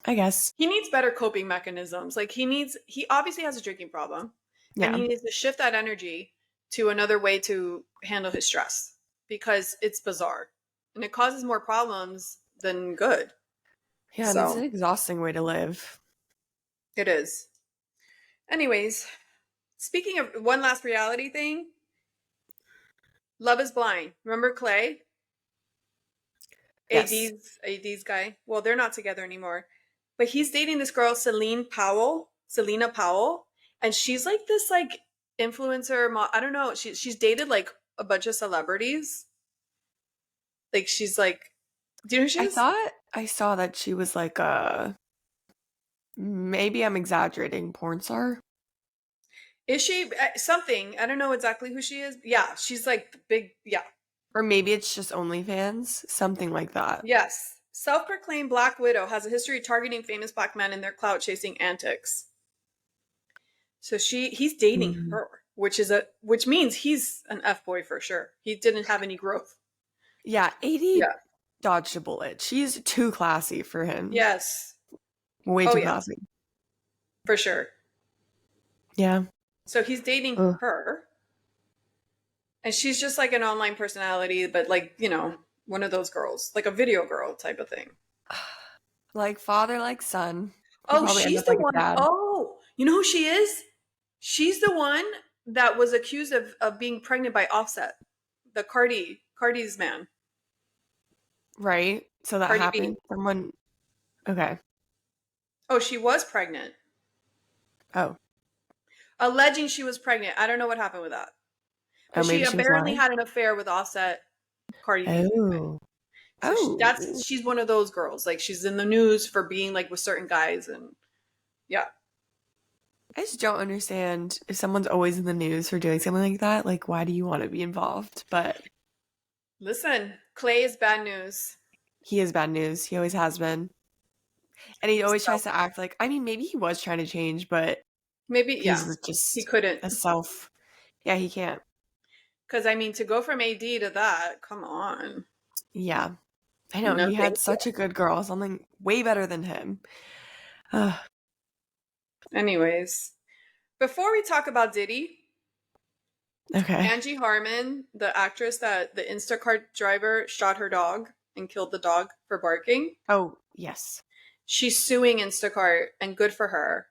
I guess. He needs better coping mechanisms. Like he obviously has a drinking problem and Yeah, he needs to shift that energy to another way to handle his stress because it's bizarre and it causes more problems than good. yeah, and it's an So exhausting way to live. it is. Anyways, speaking of one last reality thing, Love is Blind. Remember Clay? Yes. AD's guy. Well, they're not together anymore. But he's dating this girl, Selena Powell, and she's like this like influencer. I don't know. She's dated like a bunch of celebrities. Like she's like, do you know who she I is? thought I saw that she was like a, maybe I'm exaggerating, porn star. Is she something? I don't know exactly who she is. Yeah, she's like big. Yeah, Or maybe it's just OnlyFans, something like that. yes. Self-proclaimed Black Widow has a history of targeting famous black men in their clout chasing antics. So he's dating Mhm. her, which means he's an F boy for sure. He didn't have any growth. Yeah, 80 Yeah. dodged a bullet. She's too classy for him. Yes. Way Oh too yeah, classy. for sure. Yeah. So he's dating Ugh. her, and she's just like an online personality, but like one of those girls, like a video girl type of thing. Like father, like son. He'll Oh, probably end she's up the like a one. dad. Oh, you know who she is? She's the one that was accused of being pregnant by Offset, the Cardi's man, Right? So that Cardi B. happened. Someone, okay. Oh, she was pregnant, Oh, alleging she was pregnant. I don't know what happened with that, oh, but she maybe she was apparently lying. had an affair with Offset, Cardi B. Oh, So oh. she's one of those girls. Like she's in the news for being like with certain guys, and yeah. I just don't understand if someone's always in the news for doing something like that. Like, why do you want to be involved? But Listen, Clay is bad news. he is bad news. He always has been. And he always So tries to act like, I mean, maybe he was trying to change, but maybe yeah, he's he just couldn't. a self. Yeah, he can't. Because I mean, to go from AD to that, come on. Yeah, I know. No, He thank had you. such a good girl, something way better than him. Ugh, Anyways, before we talk about Diddy, okay. Angie Harmon, the actress that the Instacart driver shot her dog and killed the dog for barking, Oh, yes. she's suing Instacart, and good for her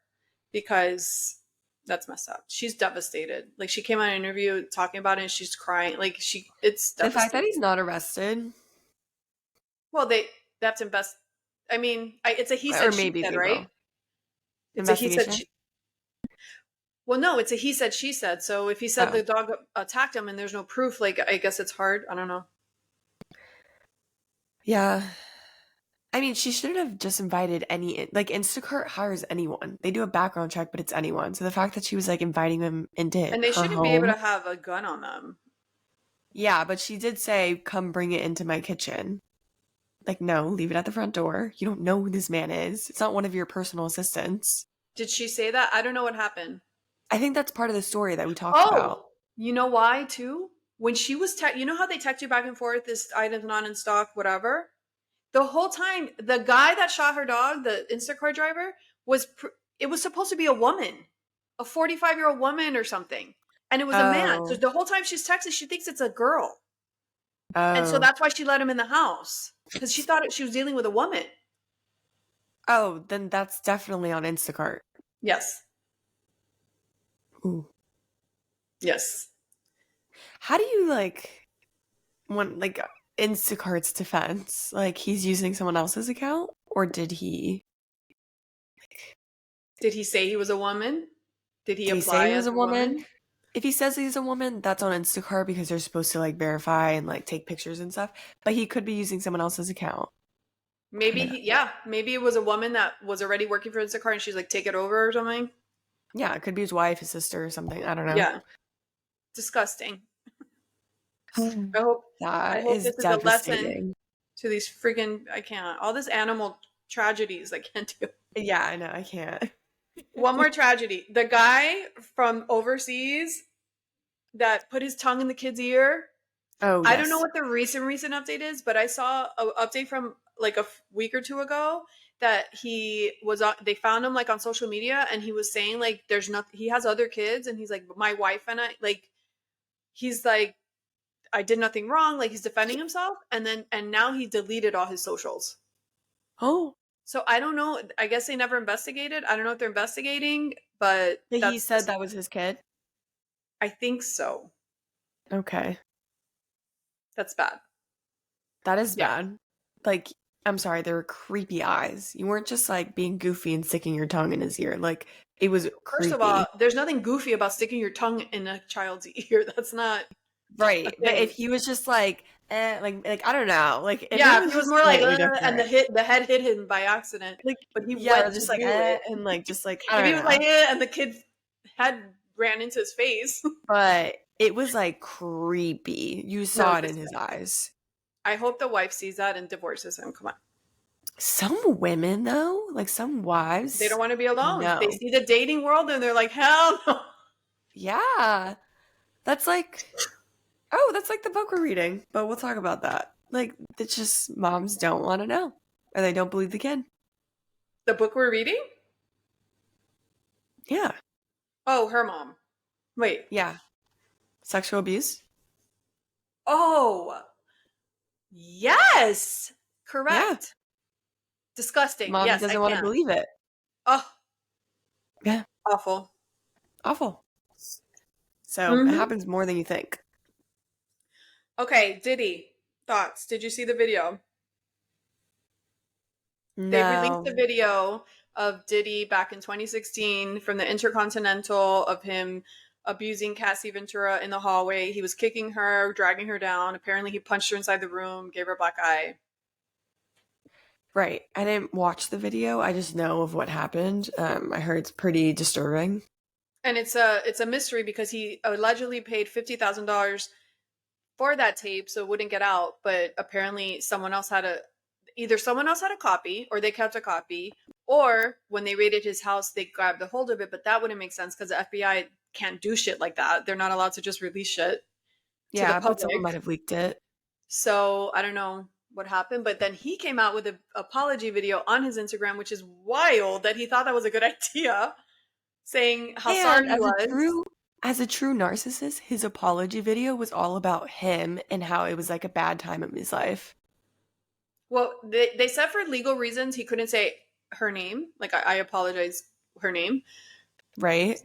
because that's messed up. She's devastated. Like she came on an interview talking about it and she's crying. Like it's The fact that devastating. he's not arrested, Well, that's invest. I mean, it's a he or said she maybe said, they right? will. It's a he said Investigation? she. Well, no, it's a he said she said. So if he said Oh, the dog attacked him and there's no proof, like I guess it's hard. I don't know. yeah. I mean, she shouldn't have just invited any, like, Instacart hires anyone. They do a background check, but it's anyone. So the fact that she was, like, inviting him into And they her shouldn't be able home. to have a gun on them. Yeah, but she did say, come bring it into my kitchen. Like, no, leave it at the front door. You don't know who this man is. It's not one of your personal assistants. Did she say that? I don't know what happened. I think that's part of the story that we talked about. Oh, you know why too? When she was you know how they text you back and forth, this item's not in stock, whatever. The whole time, the guy that shot her dog, the Instacart driver, it was supposed to be a woman, a 45-year-old woman or something, and it was a man. So Oh, the whole time she's texting, she thinks it's a girl, and so oh, that's why she let him in the house because she thought she was dealing with a woman. oh, then that's definitely on Instacart. Yes, Ooh. yes. How do you, like, when, like, Instacart's defense? Like, he's using someone else's account? Or Did he say he was a woman? Did he did he say apply he was as a a woman? woman? If he says he's a woman, that's on Instacart because they're supposed to, like, verify and, like, take pictures and stuff. But he could be using someone else's account. I don't know. Yeah, maybe it was a woman that was already working for Instacart and she's like, take it over or something. Yeah, it could be his wife, his sister, or something. I don't know. Yeah, disgusting. I hope, I That hope is this is a lesson devastating. to these freaking, I can't, all this animal tragedies I can't do. Yeah, I know. I can't. One more tragedy. The guy from overseas that put his tongue in the kid's ear. Oh, I don't know yes. what the recent update is, but I saw an update from like a week or two ago that he was on. They found him like on social media, and he was saying like, "There's nothing." He has other kids, and he's like, "My wife and I like." He's like, "I did nothing wrong." Like he's defending himself, and now he deleted all his socials. Oh, So I don't know. I guess they never investigated. I don't know if they're investigating, but but he said that's. that was his kid? I think so. Okay. That's bad. That is Yeah. bad. Like, I'm sorry, there were creepy eyes. You weren't just, like, being goofy and sticking your tongue in his ear. Like, it was First of all, creepy. there's nothing goofy about sticking your tongue in a child's ear. That's not a Right. But if thing. he was just like, like I don't know, like if it Yeah, if was he was just more like, slightly and different, the head hit him by accident, like but he yeah, or went to just like do it. and like just like I If he don't was like, know. and the kid head ran into his face. But it was like creepy. You No, saw it in his disgusting. eyes. I hope the wife sees that and divorces him. Come on. Some women though, like some They don't wives, want to be alone. They no. see the dating world and they're like, hell no. Yeah. That's like oh, that's like the book we're reading, but we'll talk about that. Like it's just moms don't want to know. Or they don't believe the kid. The book we're reading? Yeah. Oh, her mom. Wait. Yeah. Sexual abuse? Oh, yes. Yeah. Correct. Disgusting. Mom Yes, I doesn't want to can. believe it. Oh, Yeah, awful. awful. So it Hmm. happens more than you think. Okay, Diddy. Thoughts? Did you see the video? They released a No. video of Diddy back in 2016 from the Intercontinental of him abusing Cassie Ventura in the hallway. He was kicking her, dragging her down. Apparently, he punched her inside the room, gave her a black eye. Right. I didn't watch the video. I just know of what happened. I heard it's pretty disturbing. And it's a mystery because he allegedly paid $50,000 for that tape so it wouldn't get out, but apparently someone else had a copy or they kept a copy, or when they raided his house they grabbed a hold of it, but that wouldn't make sense because the FBI can't do shit like that. They're not allowed to just release shit to the Yeah, but someone public. might have leaked it. So I don't know what happened, but then he came out with an apology video on his Instagram, which is wild that he thought that was a good idea, saying how And sorry he was. as a true narcissist, his apology video was all about him and how it was like a bad time in his life. Well, they said for legal reasons he couldn't say her name. Like, I apologize, her name. Right?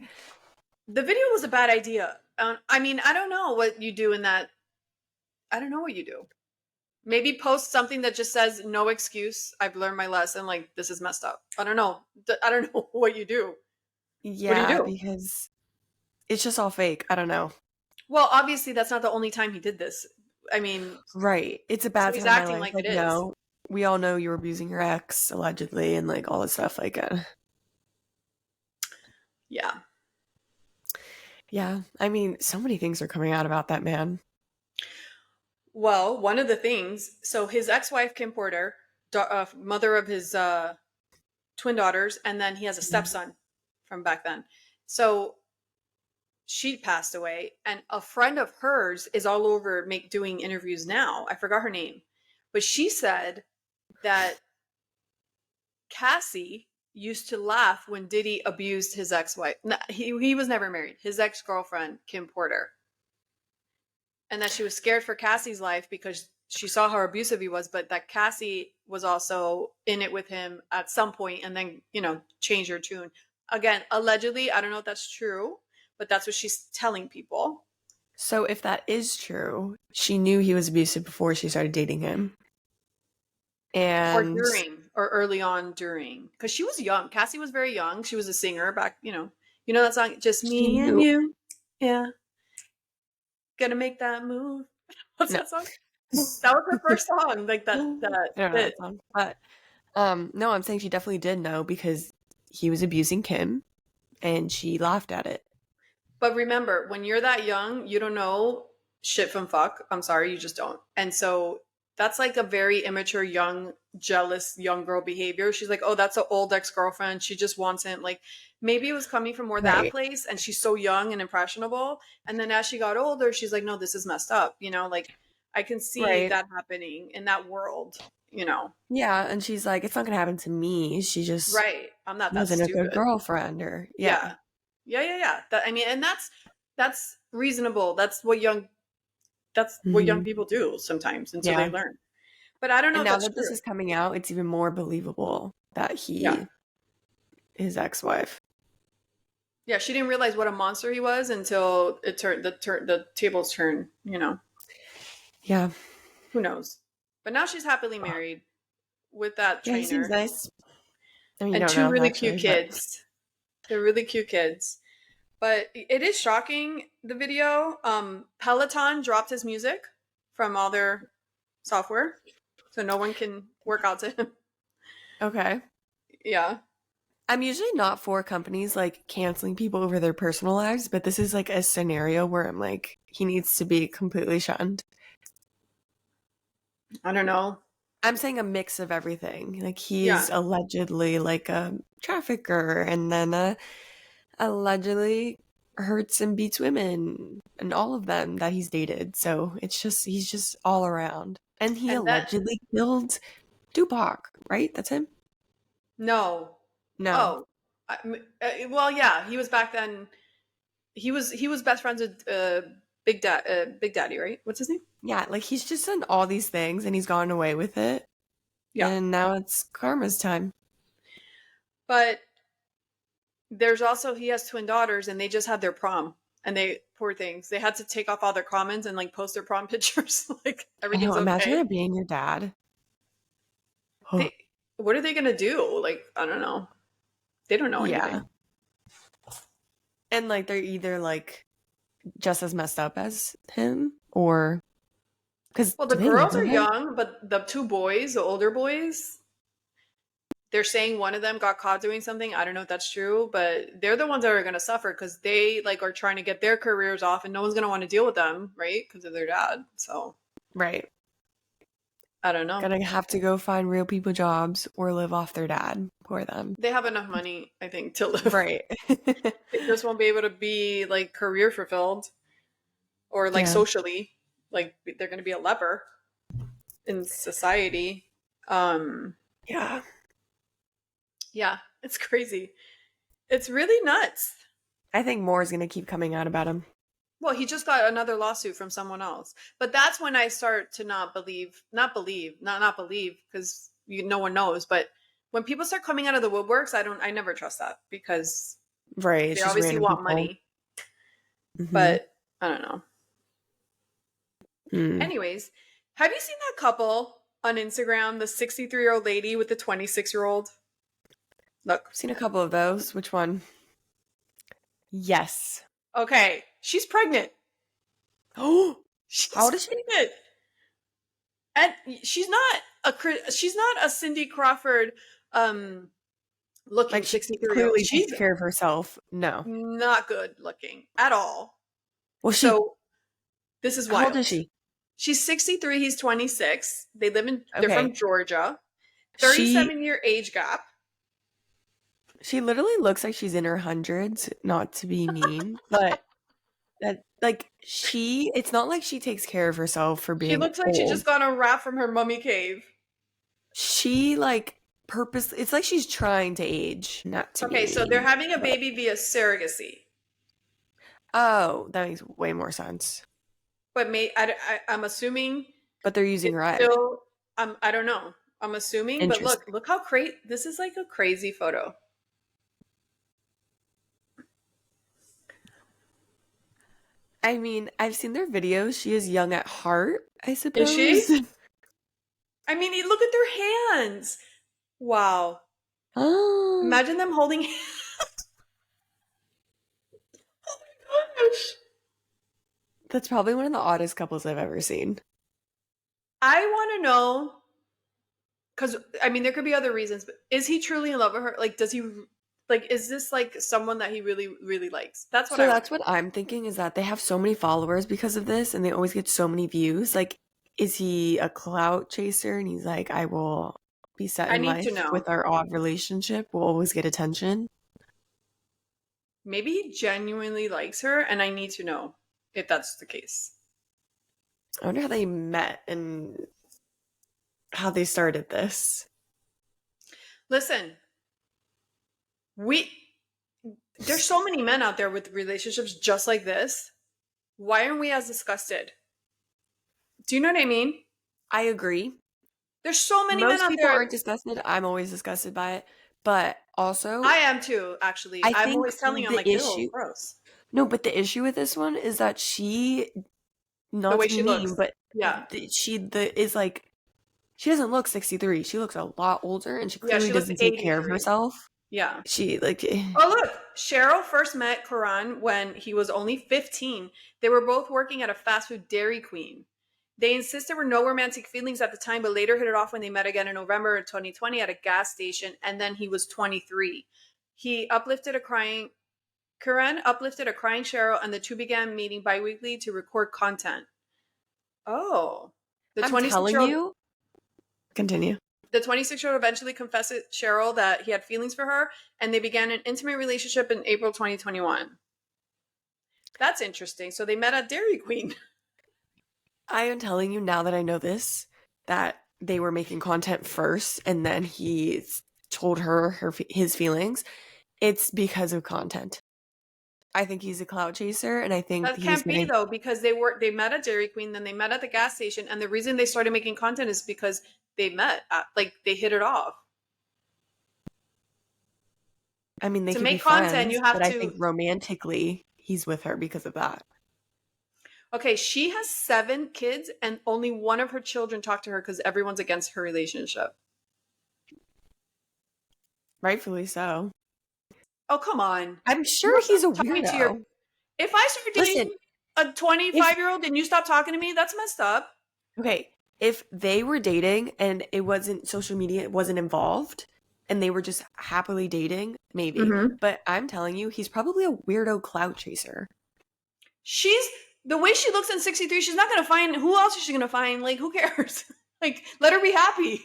The video was a bad idea. I mean, I don't know what you do in that. I don't know what you do. Maybe post something that just says no excuse. I've learned my lesson. Like, this is messed up. I don't know. I don't know what you do. What do you Yeah, do? because it's just all fake. I don't know. Well, obviously that's not the only time he did this. I mean, Right. It's a so bad he's time in my acting life. like it Like, is. no, we all know you were abusing your ex allegedly and like all this stuff. Yeah. Yeah. I mean, so many things are coming out about that man. Well, one of the things. So his ex-wife Kim Porter, mother of his twin daughters, and then he has a Mhm. stepson from back then. So she passed away, and a friend of hers is all over doing interviews now. I forgot her name, but she said that Cassie used to laugh when Diddy abused his ex-wife. No, he was never married. His ex-girlfriend, Kim Porter, and that she was scared for Cassie's life because she saw how abusive he was, but that Cassie was also in it with him at some point and then, change her tune. Again, allegedly, I don't know if that's true, but that's what she's telling people. So if that is true, she knew he was abusive before she started dating him. Or And during, or early on during. Because she was young. Cassie was very young. She was a singer back, you know that song, Just she Me and knew. You. Yeah. Gonna make that move. What's No. that song? That was her first song. Like I that don't know hit. that song. But no, I'm saying she definitely did know because he was abusing Kim and she laughed at it. But remember, when you're that young, you don't know shit from fuck. I'm sorry, you just don't. And so that's like a very immature, young, jealous young girl behavior. She's like, oh, that's an old ex girlfriend. She just wants him. Like, maybe it was coming from more that Right. place, and she's so young and impressionable. And then as she got older, she's like, no, this is messed up. Like, I can see Right. that happening in that world. Yeah, and she's like, it's not gonna happen to me. She just Right. I'm not that wasn't a good stupid. girlfriend or yeah. Yeah. Yeah. I mean, and that's reasonable. That's what young Hmm. people do sometimes until they Yeah. learn. But I don't know And if now that's that this true. is coming out, it's even more believable that Yeah. his ex-wife. Yeah, she didn't realize what a monster he was until the tables turn. Yeah. Who knows? But now she's happily married with that Yeah, he seems trainer nice. I mean, you and don't two know really cute actually, but kids. They're really cute kids. But it is shocking, the video. Peloton dropped his music from all their software, so no one can work out to him. okay. Yeah. I'm usually not for companies like canceling people over their personal lives, but this is like a scenario where I'm like, he needs to be completely shunned. I don't know. I'm saying a mix of everything. Like Yeah. he's allegedly like a trafficker and then allegedly hurts and beats women and all of them that he's dated. So it's just he's just all around. And he And that allegedly killed Tupac, right? That's him? no. No. Oh. Well, yeah, he was back then. He was best friends with Big Daddy, right? What's his name? Yeah, like he's just done all these things and he's gotten away with it. Yeah. And now it's karma's time. But There's also, he has twin daughters and they just had their prom, and they, poor things, they had to take off all their comments and like post their prom pictures like I know. everything's Imagine okay. it being your dad. They, what are they gonna do? Like, I don't know. They don't know Yeah. anything. And like they're either like just as messed up as him, or because Well, the do they live girls with are him? young, but the two boys, the older boys, they're saying one of them got caught doing something. I don't know if that's true, but they're the ones that are going to suffer because they like are trying to get their careers off, and no one's going to want to deal with them, right? Because of their dad. So Right. I don't know. Gonna have to go find real people jobs or live off their dad. Poor them. They have enough money, I think, to live. Right. They just won't be able to be like career fulfilled or like Yeah. socially. Like they're going to be a leper in society. Um, Yeah. yeah, it's crazy. It's really nuts. I think more is gonna keep coming out about him. Well, he just got another lawsuit from someone else. But that's when I start to not believe, because no one knows. But when people start coming out of the woodworks, I never trust that because Right. they It's just obviously random want people. money. Mm-hmm. But I don't know. Mm. Anyways, have you seen that couple on Instagram, the 63-year-old lady with the 26-year-old? Look, I've seen a couple of those. Which one? Yes. okay, she's pregnant. Oh, how She's old is she? pregnant. And she's not a Cindy Crawford looking Like she 63-year-old. clearly She's takes care of herself. No. not good looking at all. Well, she. So this is How old wild. is she? She's 63, he's 26. They're from Okay. Georgia. She 37-year age gap. she literally looks like she's in her hundreds. Not to be mean, but that like she. It's not like she takes care of herself for She being looks like she old. just got a wrap from her mummy cave. She like purpose. It's like she's trying to age. Not to be Okay, so they're mean, having a but baby via surrogacy. oh, that makes way more sense. But I'm assuming But they're using it's her egg. still, I don't know. I'm assuming, but Interesting. look how crazy, this is like a crazy photo. I mean, I've seen their videos. She is young at heart, I Is suppose. she? I mean, look at their hands. Wow. Oh, Imagine them holding hands. Oh my gosh. that's probably one of the oddest couples I've ever seen. I want to know, because I mean, there could be other reasons, but is he truly in love with her? Like, does he, like, is this like someone that he really, really likes? That's what So I want that's to what I'm thinking is that they have so many followers because of this and they always get so many views. Like, is he a clout chaser? And he's like, I will be set know. I in need to life know. with our odd relationship. We'll always get attention. Maybe he genuinely likes her, and I need to know if that's the case. I wonder how they met and how they started this. Listen, we there's so many men out there with relationships just like this. Why aren't we as disgusted? Do you know what I mean? I agree. There's so many men Most out people there. aren't disgusted. I'm always disgusted by it. But I also, am too, actually. I I'm think always telling you, I'm the like, ew, issue, gross. no, but the issue with this one is that The not way to be she mean, looks. but Yeah. is like, she doesn't look 63. She looks a lot older and she Yeah, clearly she looks doesn't take care of 83. herself. Yeah. She, like, Oh, look. Cheryl first met Karan when he was only 15. They were both working at a fast food Dairy Queen. They insisted there were no romantic feelings at the time, but later hit it off when they met again in November of 2020 at a gas station, and then he was 23. He uplifted a crying Karan uplifted a crying Cheryl, and the two began meeting biweekly to record content. Oh. The I'm 26 telling year old you, continue. the 26-year-old eventually confessed to Cheryl that he had feelings for her, and they began an intimate relationship in April 2021. That's interesting. So they met at Dairy Queen. I am telling you now that I know this, that they were making content first and then he told his feelings. It's because of content. I think he's a clout chaser and I think That he's can't be gonna. though, because they met at Dairy Queen, then they met at the gas station, and the reason they started making content is because they met, like they hit it off. I mean, they To could be make content, friends, you have but I to. think romantically he's with her because of that. Okay, she has 7 kids, and only one of her children talk to her because everyone's against her relationship. Rightfully so. Oh, come on. I'm You sure don't he's stop a talking to your. weirdo. If I start Listen, dating a if 25-year-old and you stop talking to me, that's messed up. okay, if they were dating and it wasn't social media, it wasn't involved, and they were just happily dating, maybe. Mm-hmm. But I'm telling you, he's probably a weirdo clout chaser. She's the way she looks in 63, she's not going to find. Who else is she going to find? Like, who cares? Like, let her be happy.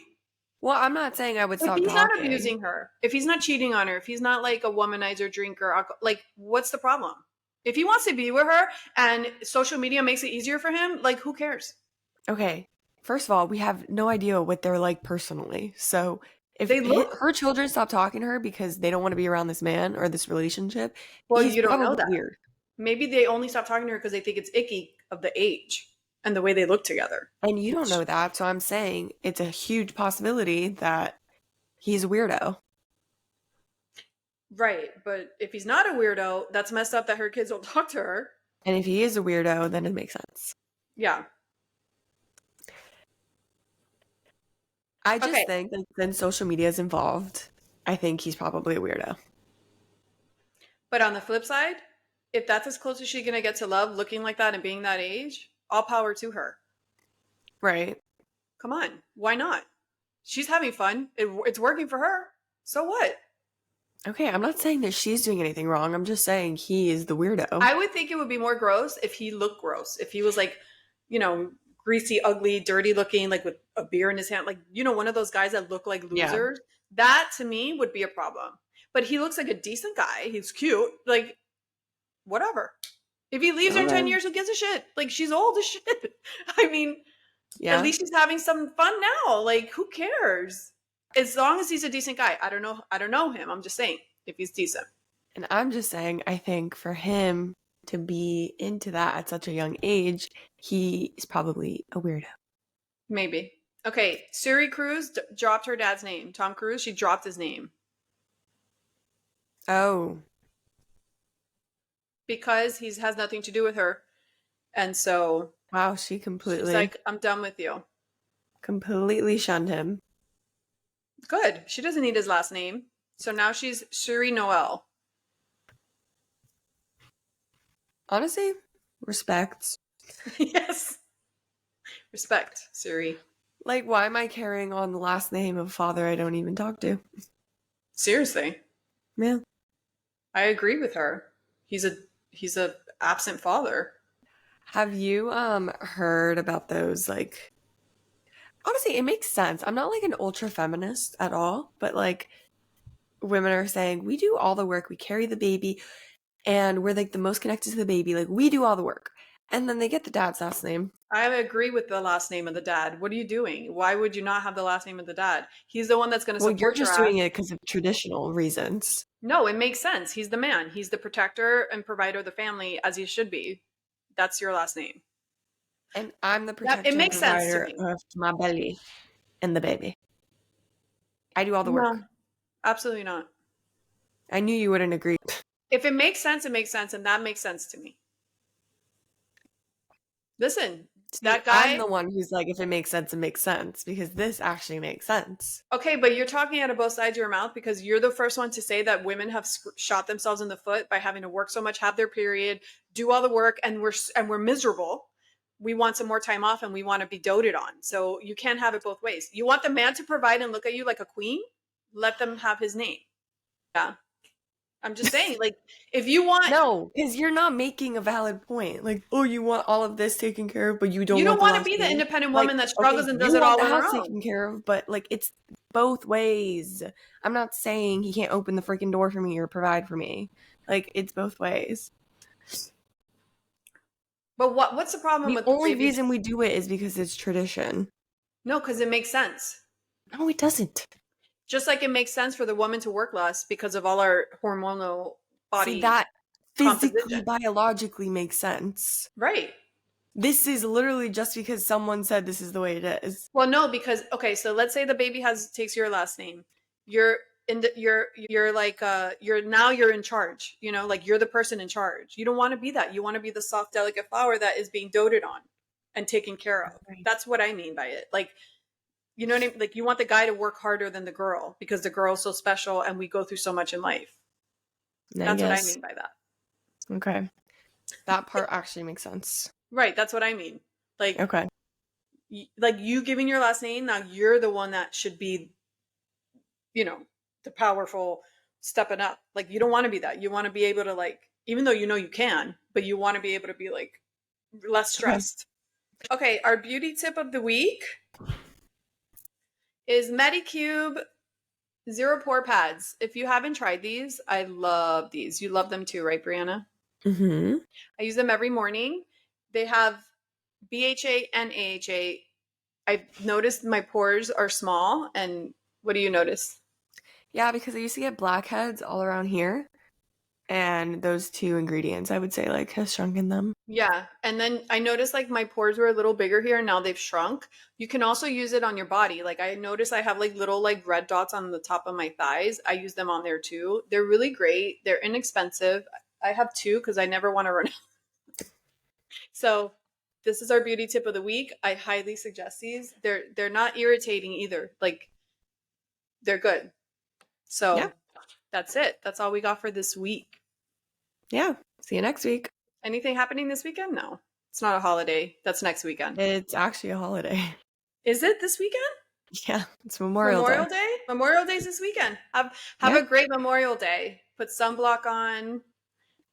Well, I'm not saying I would If stop he's not talking. abusing her, if he's not cheating on her, if he's not like a womanizer, drinker, like, what's the problem? If he wants to be with her and social media makes it easier for him, like, who cares? Okay, first of all, we have no idea what they're like personally. So if They look. her children stop talking to her because they don't want to be around this man or this relationship, Well, he's you don't know probably that. weird. Maybe they only stop talking to her because they think it's icky of the age and the way they look together. And you don't know that. So I'm saying it's a huge possibility that he's a weirdo. Right. But if he's not a weirdo, that's messed up that her kids don't talk to her. And if he is a weirdo, then it makes sense. Yeah. I Okay. just think that since social media is involved, I think he's probably a weirdo. But on the flip side, if that's as close as she's going to get to love, looking like that and being that age, all power to her. Right. Come on. Why not? She's having fun. It's working for her. So what? Okay, I'm not saying that she's doing anything wrong. I'm just saying he is the weirdo. I would think it would be more gross if he looked gross. If he was like, you know, greasy, ugly, dirty looking, like with a beer in his hand, like, one of those guys that look like Yeah. losers. That to me would be a problem. But he looks like a decent guy. He's cute. Like, whatever. If he leaves her in 10 Okay. years, who gives a shit? Like, she's old as shit. I mean, at Yeah. least she's having some fun now. Like, who cares? As long as he's a decent guy. I don't know. I don't know him. I'm just saying if he's decent. And I'm just saying, I think for him to be into that at such a young age, he is probably a weirdo. Maybe. Okay, Suri Cruz dropped her dad's name. Tom Cruise, she dropped his name Oh, because he has nothing to do with her. And so wow, she she's like, I'm done with you. completely shunned him. Good. She doesn't need his last name. So now she's Suri Noel. Honestly, respect. Yes. Respect, Suri. Like, why am I carrying on the last name of a father I don't even talk to? Seriously. Yeah. I agree with her. He's a absent father. Have you heard about those, like, honestly, it makes sense. I'm not like an ultra feminist at all, but like women are saying we do all the work, we carry the baby, and we're like the most connected to the baby, like we do all the work. And then they get the dad's last name. I agree with the last name of the dad. What are you doing? Why would you not have the last name of the dad? He's the one that's going to Well, you're support your just ass. doing it because of traditional reasons. No, it makes sense. He's the man. He's the protector and provider of the family, as he should be. That's your last name. And I'm the It protector and makes sense to provider me. of my belly and the baby. I do all the work. No, absolutely not. I knew you wouldn't agree. If it makes sense, it makes sense, and that makes sense to me. Listen, See, that I'm guy. the one who's like, if it makes sense, it makes sense because this actually makes sense. Okay, but you're talking out of both sides of your mouth because you're the first one to say that women have shot themselves in the foot by having to work so much, have their period, do all the work, and we're miserable. We want some more time off, and we want to be doted on. So you can't have it both ways. You want the man to provide and look at you like a queen? Let them have his name. Yeah. I'm just saying, like, if you want, No, because you're not making a valid point. Like, oh, you want all of this taken care of, but you don't you want don't the want to last be the name. independent Like, woman that okay, struggles and does you it want all the on her house own. taken care of, but like it's both ways. I'm not saying he can't open the freaking door for me or provide for me. Like, it's both ways. But what's the problem The with only baby? reason we do it is because it's tradition. No, because it makes sense. No, it doesn't. Just like it makes sense for the woman to work less because of all our hormonal See, body that physically, composition. biologically makes sense. Right. This is literally just because someone said this is the way it is. Well, no, because okay, so let's say the baby takes your last name. Your you're like you're in charge, you know, like you're the person in charge. You don't want to be that. You want to be the soft, delicate flower that is being doted on and taken care of. Right. That's what I mean by it. Like, you know what I mean? Like, you want the guy to work harder than the girl because the girl's so special and we go through so much in life. That's what I Yes. mean by that. Okay. That part actually makes sense. Right, that's what I mean. Like, Okay. like you giving your last name, now you're the one that should be, you know, the powerful stepping up. Like, you don't want to be that. You want to be able to, like, even though you know you can, but you want to be able to be like less Okay. stressed. Okay, our beauty tip of the week is Medicube Zero Pore Pads. If you haven't tried these, I love these. You love them too, right, Brianna? Mm-hmm. I use them every morning. They have BHA and AHA. I've noticed my pores are small. And what do you notice? Yeah, because I used to get blackheads all around here, and those two ingredients, I would say, like, has shrunken them. Yeah. And then I noticed like my pores were a little bigger here and now they've shrunk. You can also use it on your body. Like, I notice I have like little like red dots on the top of my thighs. I use them on there too. They're really great. They're inexpensive. I have two because I never want to run out. So this is our beauty tip of the week. I highly suggest these. They're not irritating either. Like, they're good. Yeah. So that's it. That's all we got for this week. Yeah. See you next week. Anything happening this weekend? No. It's not a holiday. That's next weekend. It's actually a holiday. Is it this weekend? Yeah, it's Memorial Memorial Day. Day? Memorial Day's this weekend. Have Yeah. a great Memorial Day. Put sunblock on.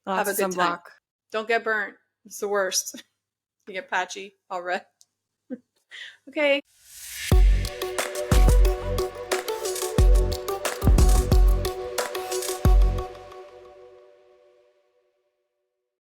Have Lots a of good time. sunblock. Don't get burnt. It's the worst. You get patchy, all red. Okay.